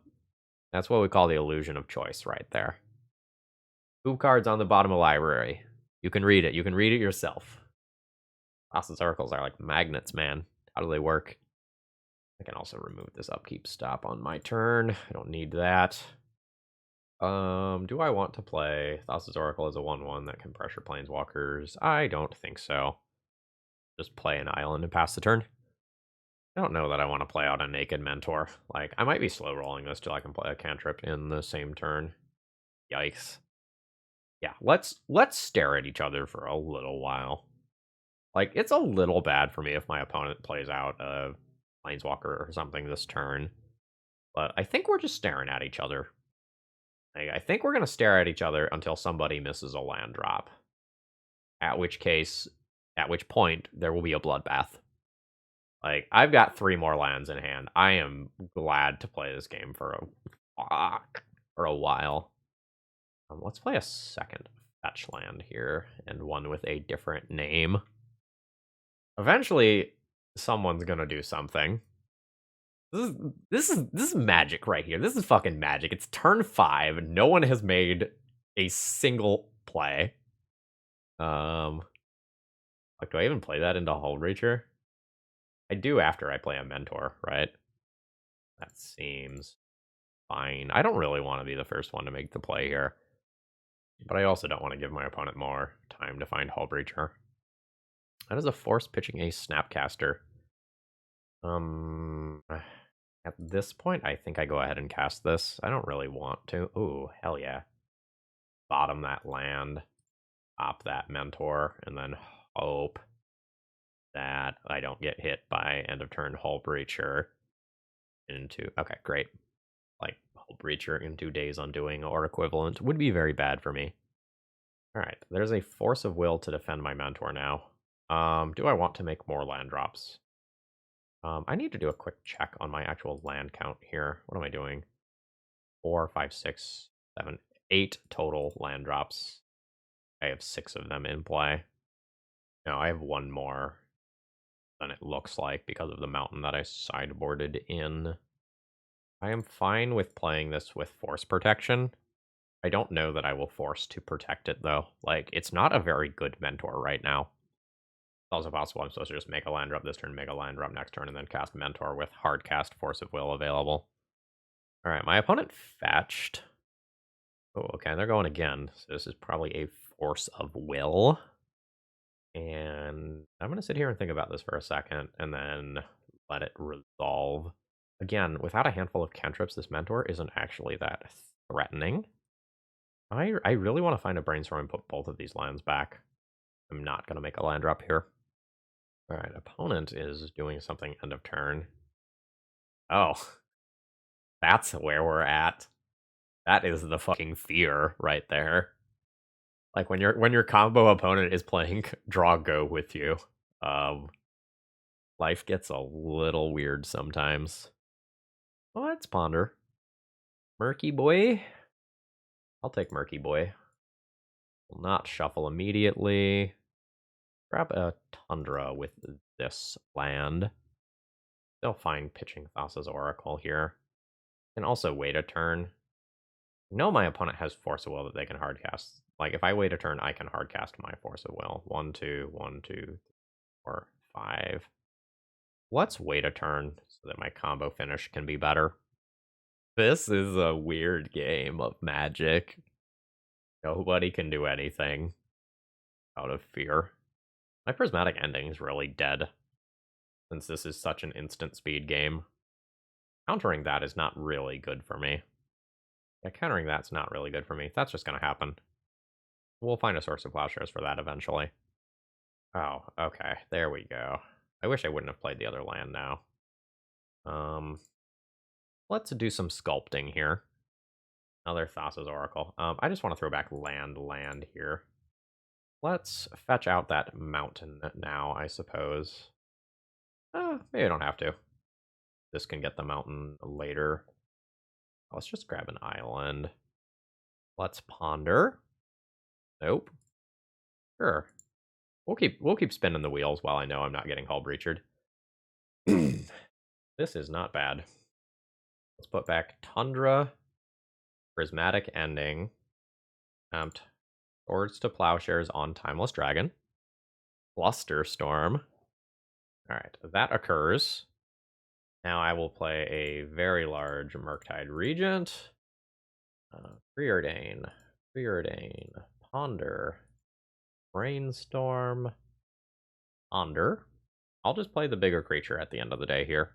That's what we call the illusion of choice right there. 2 cards on the bottom of the library. You can read it. You can read it yourself. Thassa's Oracles are like magnets, man. How do they work? I can also remove this upkeep stop on my turn. I don't need that. Do I want to play Thassa's Oracle as a 1/1 that can pressure Planeswalkers? I don't think so. Just play an island and pass the turn. I don't know that I want to play out a Naked Mentor. Like, I might be slow rolling this till I can play a cantrip in the same turn. Yikes. Yeah, let's stare at each other for a little while. Like, it's a little bad for me if my opponent plays out a Planeswalker or something this turn. But I think we're just staring at each other. Like, I think we're going to stare at each other until somebody misses a land drop. At which point, there will be a bloodbath. Like, I've got 3 more lands in hand. I am glad to play this game for a while. Let's play a second fetch land here, and one with a different name. Eventually, someone's gonna do something. This is magic right here. This is fucking magic. It's turn 5. No one has made a single play. Like, do I even play that into Hull Breacher? I do after I play a Mentor, right? That seems fine. I don't really want to be the first one to make the play here. But I also don't want to give my opponent more time to find Hull Breacher. That is a force pitching a Snapcaster. At this point, I think I go ahead and cast this. I don't really want to. Ooh, hell yeah. Bottom that land, top that Mentor, and then hope that I don't get hit by end of turn Hull Breacher into... Okay, great. Like, Hull Breacher into Days Undoing or equivalent would be very bad for me. Alright, there's a Force of Will to defend my Mentor now. Do I want to make more land drops? I need to do a quick check on my actual land count here. What am I doing? 4, 5, 6, 7, 8 total land drops. I have 6 of them in play. No, I have 1 more than it looks like because of the mountain that I sideboarded in. I am fine with playing this with Force Protection. I don't know that I will force to protect it, though. Like, it's not a very good Mentor right now. It's also possible I'm supposed to just make a land drop this turn, make a land drop next turn, and then cast Mentor with hard cast Force of Will available. Alright, my opponent fetched. Oh, okay, they're going again. So this is probably a force of will. And I'm going to sit here and think about this for a second and then let it resolve. Again, without a handful of cantrips, this mentor isn't actually that threatening. I really want to find a brainstorm and put both of these lands back. I'm not going to make a land drop here. All right, opponent is doing something end of turn. Oh, that's where we're at. That is the fucking fear right there. Like when your combo opponent is playing draw go with you, life gets a little weird sometimes. Well, let's ponder. Murky boy. I'll take Murky boy. Will not shuffle immediately. Grab a Tundra with this land. Still fine pitching Thassa's Oracle here. Can also wait a turn. I know my opponent has Force of Will that they can hardcast. Like, if I wait a turn, I can hardcast my Force of Will. 1, 2, 1, 2, 4, 5. Let's wait a turn so that my combo finish can be better. This is a weird game of Magic. Nobody can do anything out of fear. My Prismatic Ending is really dead, since this is such an instant speed game. Countering that is not really good for me. Yeah, countering that's not really good for me. That's just going to happen. We'll find a source of plowshares for that eventually. Oh, okay. There we go. I wish I wouldn't have played the other land now. Let's do some sculpting here. Another Thassa's Oracle. I just want to throw back land here. Let's fetch out that mountain now, I suppose. Maybe I don't have to. This can get the mountain later. Let's just grab an island. Let's ponder. Nope. Sure. We'll keep spinning the wheels while I know I'm not getting hull breachered. This is not bad. Let's put back Tundra, Prismatic Ending, Swords to Plowshares on Timeless Dragon, Cluster Storm. All right, that occurs. Now I will play a very large Murktide Regent, Preordain, Ponder, Brainstorm, Ponder. I'll just play the bigger creature at the end of the day here.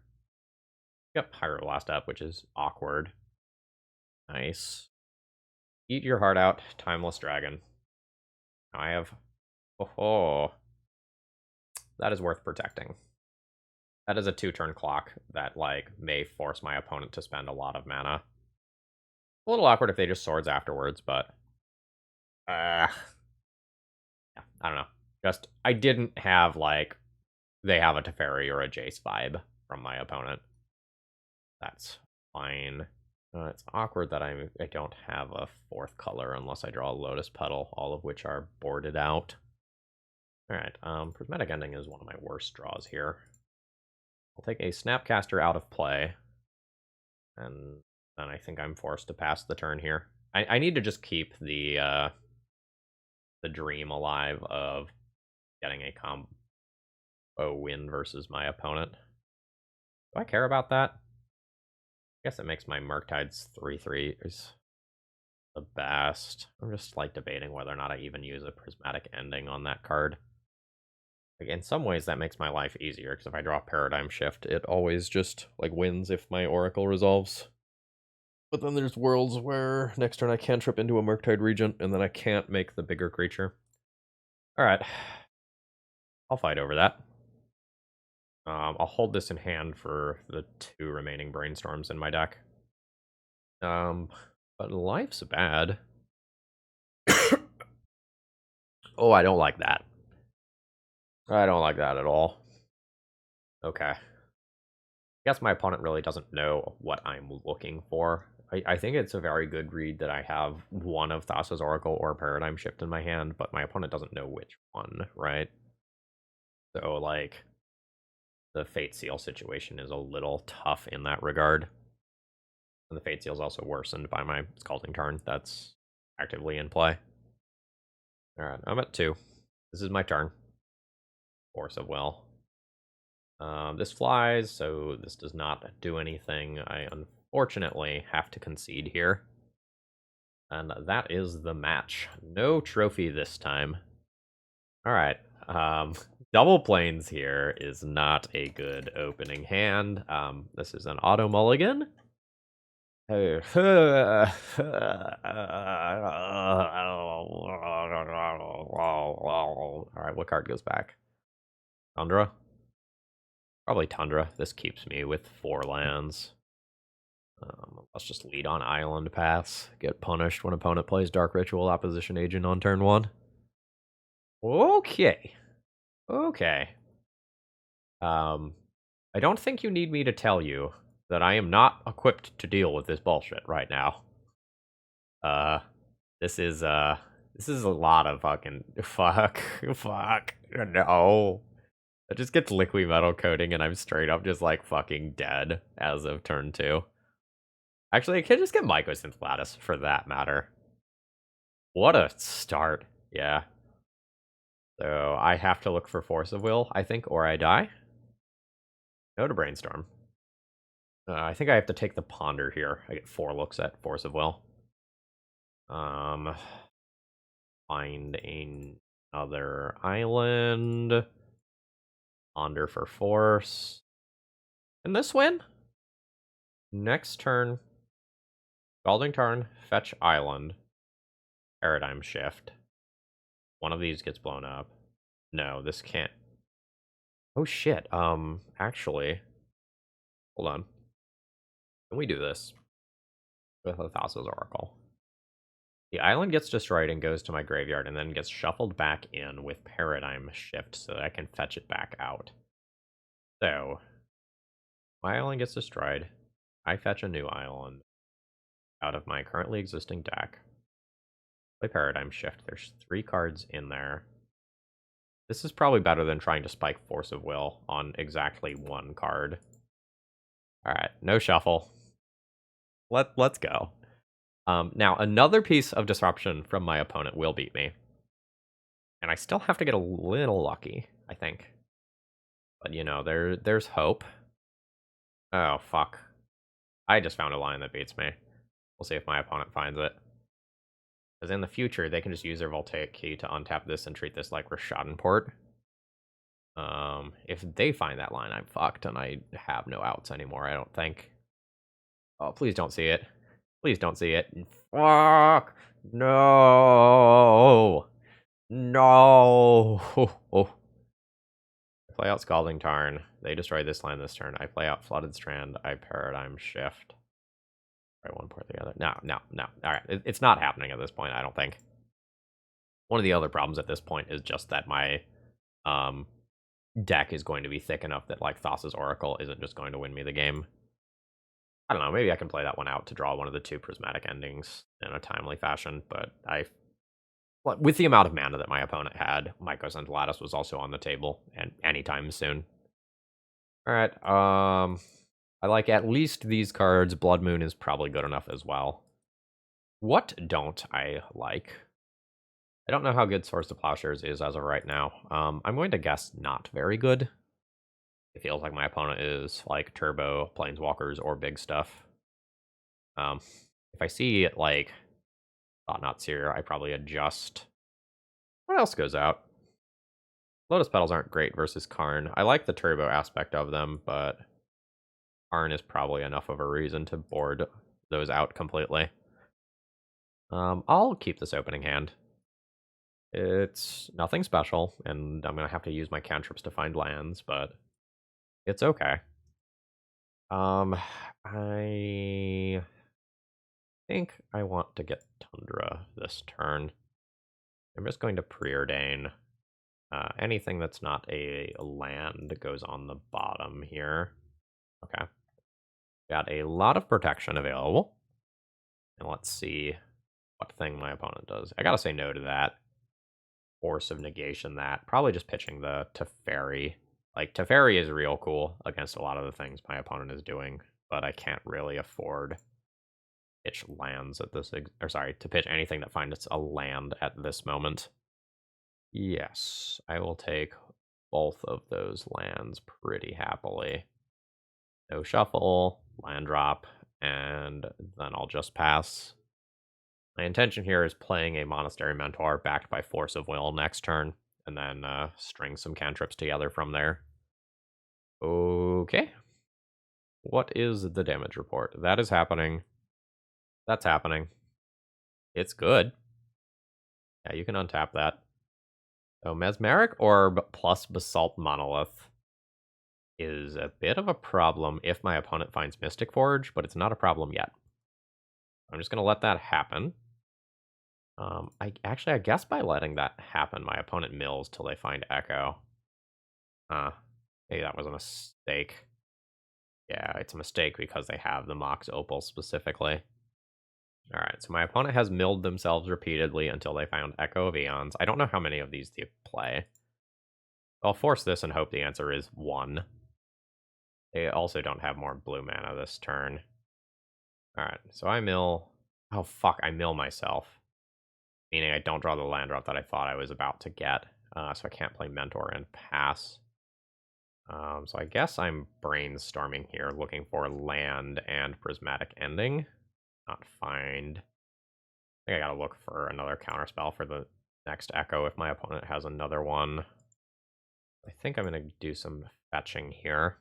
Got Pyroblast up, which is awkward. Nice. Eat your heart out, Timeless Dragon. I have... Oh, that is worth protecting. That is a 2-turn clock that, like, may force my opponent to spend a lot of mana. A little awkward if they just swords afterwards, but... yeah, I don't know. Just, I didn't have, like, they have a Teferi or a Jace vibe from my opponent. That's fine. It's awkward that I don't have a 4th color unless I draw a Lotus Petal, all of which are boarded out. Alright, Prismatic Ending is one of my worst draws here. I'll take a Snapcaster out of play, and then I think I'm forced to pass the turn here. I need to just keep the dream alive of getting a combo win versus my opponent. Do I care about that? I guess it makes my Murktides 3/3s the best. I'm just like debating whether or not I even use a Prismatic Ending on that card. Like, in some ways that makes my life easier, because if I draw Paradigm Shift, it always just like wins if my Oracle resolves. But then there's worlds where next turn I cantrip into a Murktide Regent, and then I can't make the bigger creature. Alright. I'll fight over that. I'll hold this in hand for the 2 remaining Brainstorms in my deck. But life's bad. Oh, I don't like that. I don't like that at all. Okay. I guess my opponent really doesn't know what I'm looking for. I think it's a very good read that I have one of Thassa's Oracle or Paradigm Shift in my hand, but my opponent doesn't know which one, right? So, like, the Fate Seal situation is a little tough in that regard. And the Fate Seal is also worsened by my Scalding Tarn that's actively in play. Alright, I'm at 2. This is my turn. Force of Will. This flies, so this does not do anything. I unfortunately have to concede here. And that is the match. No trophy this time. Alright. Double planes here is not a good opening hand. This is an auto mulligan. Alright, what card goes back? Tundra? Probably Tundra. This keeps me with 4 lands. Let's just lead on island paths. Get punished when opponent plays Dark Ritual Opposition Agent on turn 1. Okay. Okay. I don't think you need me to tell you that I am not equipped to deal with this bullshit right now. This is a lot of fucking fuck. No. It just gets liquid metal coating and I'm straight up just like fucking dead as of turn 2. Actually, I could just get Mycosynth Lattice for that matter. What a start. Yeah. So I have to look for Force of Will, I think, or I die. No to Brainstorm. I think I have to take the Ponder here. I get 4 looks at Force of Will. Find another island. Ponder for Force. And this win? Next turn. Scalding Tarn, fetch island. Paradigm Shift. One of these gets blown up. No, this can't. Oh shit. Actually. Hold on. Can we do this? With a Thassa's Oracle. The island gets destroyed and goes to my graveyard and then gets shuffled back in with Paradigm Shift so that I can fetch it back out. So, my island gets destroyed. I fetch a new island out of my currently existing deck. Play Paradigm Shift. There's 3 cards in there. This is probably better than trying to spike Force of Will on exactly 1 card. Alright, no shuffle. Let's go. Now, another piece of disruption from my opponent will beat me. And I still have to get a little lucky, I think. But, you know, there's hope. Oh, fuck. I just found a line that beats me. We'll see if my opponent finds it. Because in the future, they can just use their Voltaic Key to untap this and treat this like Rishadenport. If they find that line, I'm fucked, and I have no outs anymore, I don't think. Oh, please don't see it. Please don't see it. Fuck! No! No! Oh. I play out Scalding Tarn. They destroy this line this turn. I play out Flooded Strand. I Paradigm Shift. Right, one part together. No. Alright, it's not happening at this point, I don't think. One of the other problems at this point is just that my deck is going to be thick enough that, like, Thassa's Oracle isn't just going to win me the game. I don't know, maybe I can play that one out to draw one of the 2 Prismatic Endings in a timely fashion, but with the amount of mana that my opponent had, Mycosynth Lattice was also on the table, and anytime soon. Alright, I like at least these cards. Blood Moon is probably good enough as well. What don't I like? I don't know how good Swords to Plowshares is as of right now. I'm going to guess not very good. It feels like my opponent is like Turbo, Planeswalkers, or big stuff. If I see, like, Thought-Knots here, I probably adjust. What else goes out? Lotus Petals aren't great versus Karn. I like the Turbo aspect of them, but Karn is probably enough of a reason to board those out completely. I'll keep this opening hand. It's nothing special, and I'm going to have to use my cantrips to find lands, but it's okay. I think I want to get Tundra this turn. I'm just going to preordain. Anything that's not a land goes on the bottom here. Okay. Got a lot of protection available. And let's see what thing my opponent does. I gotta say no to that. Force of Negation that. Probably just pitching the Teferi. Like, Teferi is real cool against a lot of the things my opponent is doing, but I can't really afford pitch lands at this, to pitch anything that finds a land at this moment. Yes, I will take both of those lands pretty happily. No shuffle, land drop, and then I'll just pass. My intention here is playing a Monastery Mentor backed by Force of Will next turn, and then string some cantrips together from there. Okay. What is the damage report? That is happening. That's happening. It's good. Yeah, you can untap that. So Mesmeric Orb plus Basalt Monolith is a bit of a problem if my opponent finds Mystic Forge, but it's not a problem yet. I'm just going to let that happen. I guess by letting that happen, my opponent mills till they find Echo. Maybe that was a mistake. Yeah, it's a mistake because they have the Mox Opal specifically. Alright, so my opponent has milled themselves repeatedly until they found Echo of Eons. I don't know how many of these they play. I'll force this and hope the answer is 1. They also don't have more blue mana this turn. Alright, so I mill... Oh, fuck, I mill myself. Meaning I don't draw the land drop that I thought I was about to get. So I can't play Mentor and pass. So I guess I'm brainstorming here, looking for land and Prismatic Ending. Not find. I think I gotta look for another counterspell for the next Echo if my opponent has another one. I think I'm gonna do some fetching here.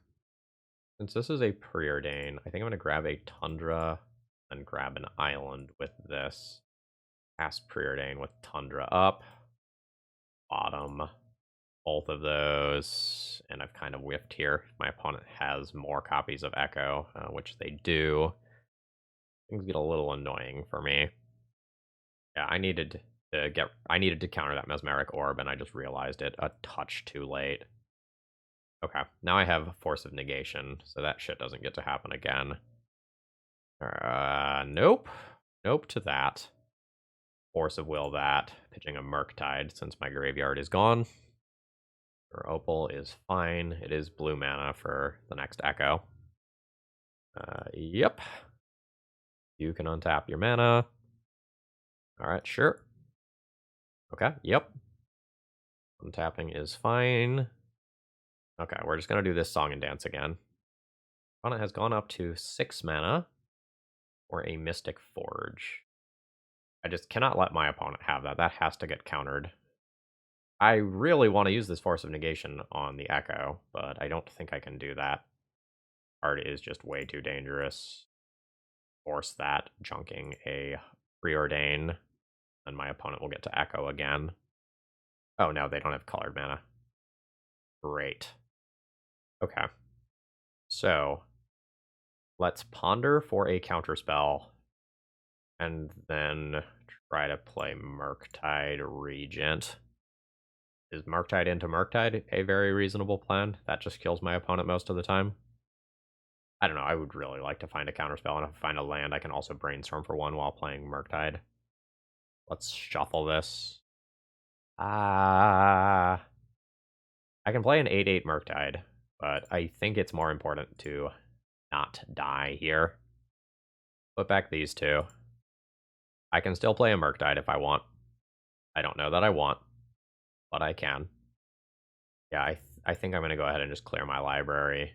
Since this is a Preordain, I think I'm gonna grab a Tundra and grab an island with this. Pass Preordain with Tundra up. Bottom. Both of those. And I've kind of whiffed here. My opponent has more copies of Echo, which they do. Things get a little annoying for me. Yeah, I needed to counter that Mesmeric Orb, and I just realized it a touch too late. Okay, now I have Force of Negation, so that shit doesn't get to happen again. Nope. Nope to that. Force of Will that. Pitching a Murktide since my graveyard is gone. Or Opal is fine. It is blue mana for the next Echo. Yep. You can untap your mana. Alright, sure. Okay, yep. Untapping is fine. Okay, we're just going to do this Song and Dance again. Opponent has gone up to 6 mana for a Mystic Forge. I just cannot let my opponent have that. That has to get countered. I really want to use this Force of Negation on the Echo, but I don't think I can do that. Card is just way too dangerous. Force that, junking a Preordain, and my opponent will get to Echo again. Oh no, they don't have colored mana. Great. Okay. So, let's ponder for a counterspell, and then try to play Murktide Regent. Is Murktide into Murktide a very reasonable plan? That just kills my opponent most of the time. I don't know, I would really like to find a counterspell, and if I find a land, I can also brainstorm for one while playing Murktide. Let's shuffle this. I can play an 8/8 Murktide, but I think it's more important to not die here. Put back these two. I can still play a Murktide if I want. I don't know that I want, but I can. Yeah, I think I'm going to go ahead and just clear my library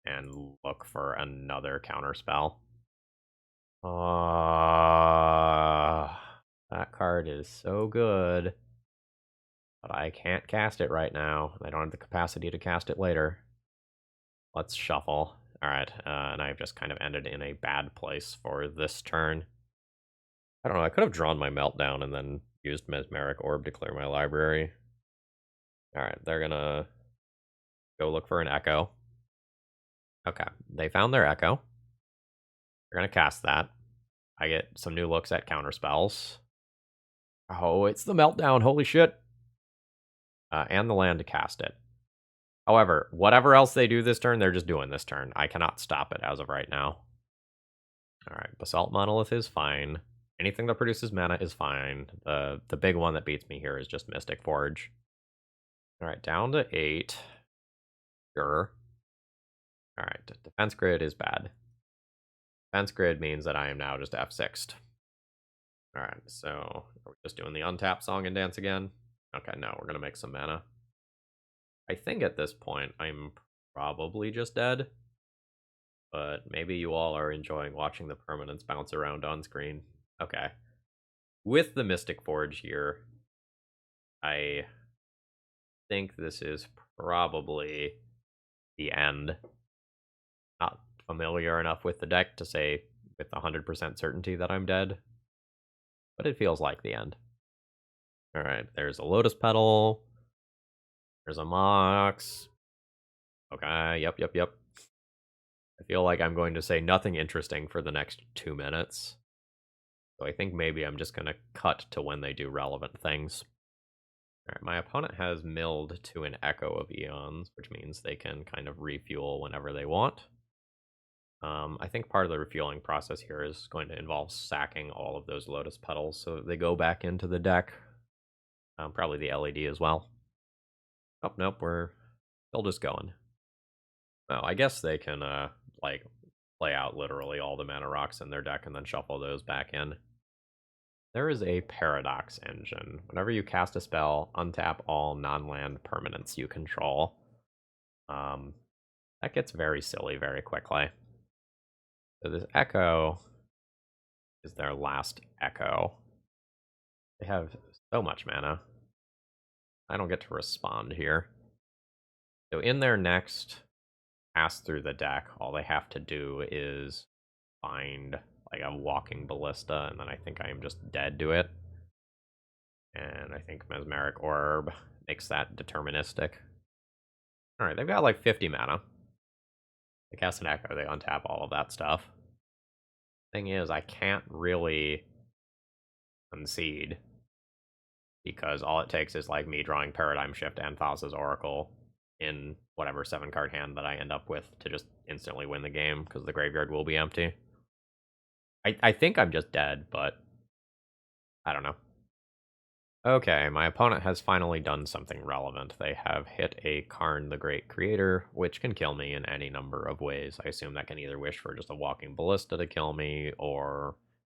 and look for another counterspell. That card is so good, but I can't cast it right now. I don't have the capacity to cast it later. Let's shuffle. Alright, and I've just kind of ended in a bad place for this turn. I don't know, I could have drawn my Meltdown and then used Mesmeric Orb to clear my library. Alright, they're gonna go look for an Echo. Okay, they found their Echo. They're gonna cast that. I get some new looks at counterspells. Oh, it's the Meltdown, holy shit. And the land to cast it. However, whatever else they do this turn, they're just doing this turn. I cannot stop it as of right now. Alright, Basalt Monolith is fine. Anything that produces mana is fine. The big one that beats me here is just Mystic Forge. Alright, down to 8. Sure. Alright, Defense Grid is bad. Defense Grid means that I am now just F6'd. Alright, so are we just doing the untap Song and Dance again? Okay, no, we're gonna make some mana. I think at this point I'm probably just dead. But maybe you all are enjoying watching the permanents bounce around on screen. Okay. With the Mystic Forge here, I think this is probably the end. Not familiar enough with the deck to say with 100% certainty that I'm dead, but it feels like the end. Alright, there's a Lotus Petal. There's a Mox. Okay, yep. I feel like I'm going to say nothing interesting for the next 2 minutes. So I think maybe I'm just going to cut to when they do relevant things. Alright, my opponent has milled to an Echo of Eons, which means they can kind of refuel whenever they want. I think part of the refueling process here is going to involve sacking all of those Lotus Petals so they go back into the deck. Probably the LED as well. Oh, nope, we're still just going. Oh, I guess they can, like, play out literally all the mana rocks in their deck and then shuffle those back in. There is a Paradox engine. Whenever you cast a spell, untap all non-land permanents you control. That gets very silly very quickly. So this Echo is their last Echo. They have so much mana. I don't get to respond here. So in their next pass through the deck, all they have to do is find like a walking ballista, and then I think I am just dead to it. And I think Mesmeric Orb makes that deterministic. Alright, they've got like 50 mana. They cast an Echo, they untap all of that stuff. Thing is, I can't really concede because all it takes is like me drawing Paradigm Shift and Thassa's Oracle in whatever 7-card hand that I end up with to just instantly win the game because the graveyard will be empty. I think I'm just dead, but I don't know. Okay, my opponent has finally done something relevant. They have hit a Karn the Great Creator, which can kill me in any number of ways. I assume that can either wish for just a Walking Ballista to kill me, or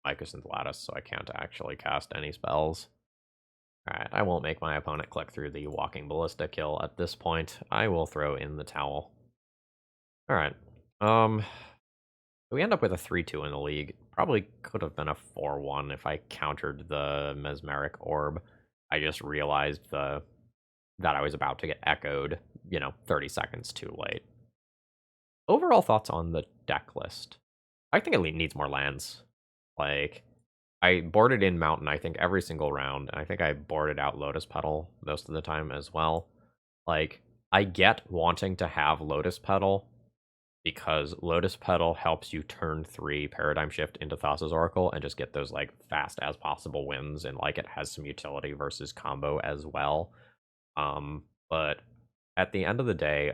Mycosynth Lattice, so I can't actually cast any spells. Alright, I won't make my opponent click through the Walking Ballista kill at this point. I will throw in the towel. Alright, we end up with a 3-2 in the league. Probably could have been a 4-1 if I countered the Mesmeric Orb. I just realized that I was about to get echoed, 30 seconds too late. Overall thoughts on the deck list. I think it needs more lands. Like, I boarded in Mountain, I think, every single round, and I think I boarded out Lotus Petal most of the time as well. Like, I get wanting to have Lotus Petal, because Lotus Petal helps you turn 3 Paradigm Shift into Thassa's Oracle and just get those like fast as possible wins, and like it has some utility versus combo as well. But at the end of the day,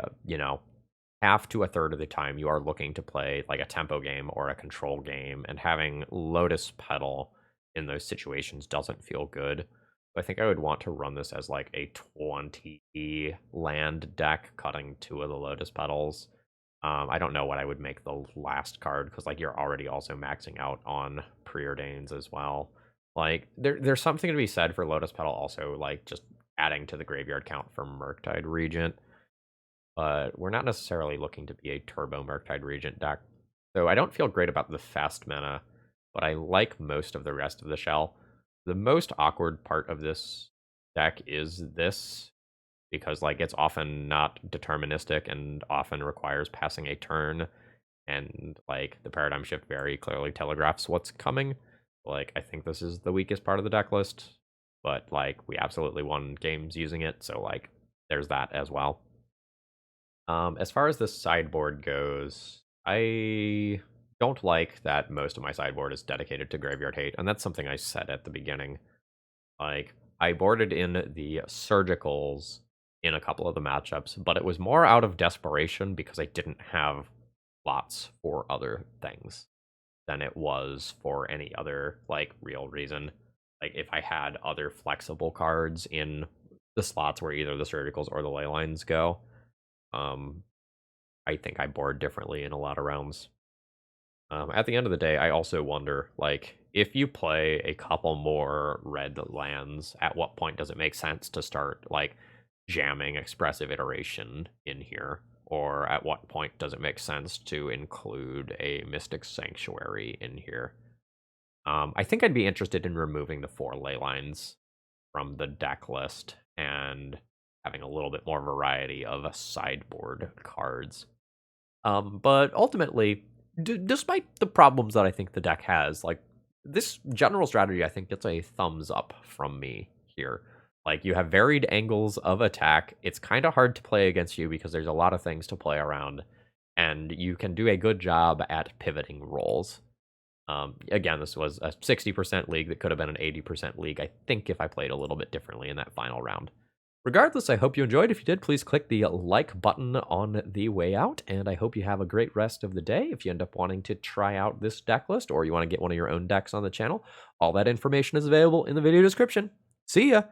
half to a third of the time you are looking to play like a tempo game or a control game, and having Lotus Petal in those situations doesn't feel good. I think I would want to run this as like a 20 land deck, cutting 2 of the Lotus Petals. I don't know what I would make the last card, because like you're already also maxing out on preordains as well. Like there's something to be said for Lotus Petal also like just adding to the graveyard count for Murktide Regent. But we're not necessarily looking to be a turbo Murktide Regent deck. So I don't feel great about the fast mana, but I like most of the rest of the shell. The most awkward part of this deck is this, because like it's often not deterministic and often requires passing a turn, and like the Paradigm Shift very clearly telegraphs what's coming. Like, I think this is the weakest part of the deck list, but like we absolutely won games using it, so like there's that as well. As far as the sideboard goes, I don't like that most of my sideboard is dedicated to Graveyard Hate, and that's something I said at the beginning. Like, I boarded in the Surgicals in a couple of the matchups, but it was more out of desperation because I didn't have lots for other things than it was for any other, like, real reason. Like, if I had other flexible cards in the slots where either the Surgicals or the Leylines go, I think I board differently in a lot of realms. At the end of the day, I also wonder, like, if you play a couple more red lands, at what point does it make sense to start, like, jamming Expressive Iteration in here? Or at what point does it make sense to include a Mystic Sanctuary in here? I think I'd be interested in removing the 4 ley lines from the deck list and having a little bit more variety of sideboard cards. But ultimately, despite the problems that I think the deck has, like this general strategy, I think gets a thumbs up from me here. Like you have varied angles of attack. It's kind of hard to play against you because there's a lot of things to play around, and you can do a good job at pivoting roles. Again, this was a 60% league that could have been an 80% league, I think, if I played a little bit differently in that final round. Regardless, I hope you enjoyed. If you did, please click the like button on the way out, and I hope you have a great rest of the day. If you end up wanting to try out this deck list, or you want to get one of your own decks on the channel, all that information is available in the video description. See ya!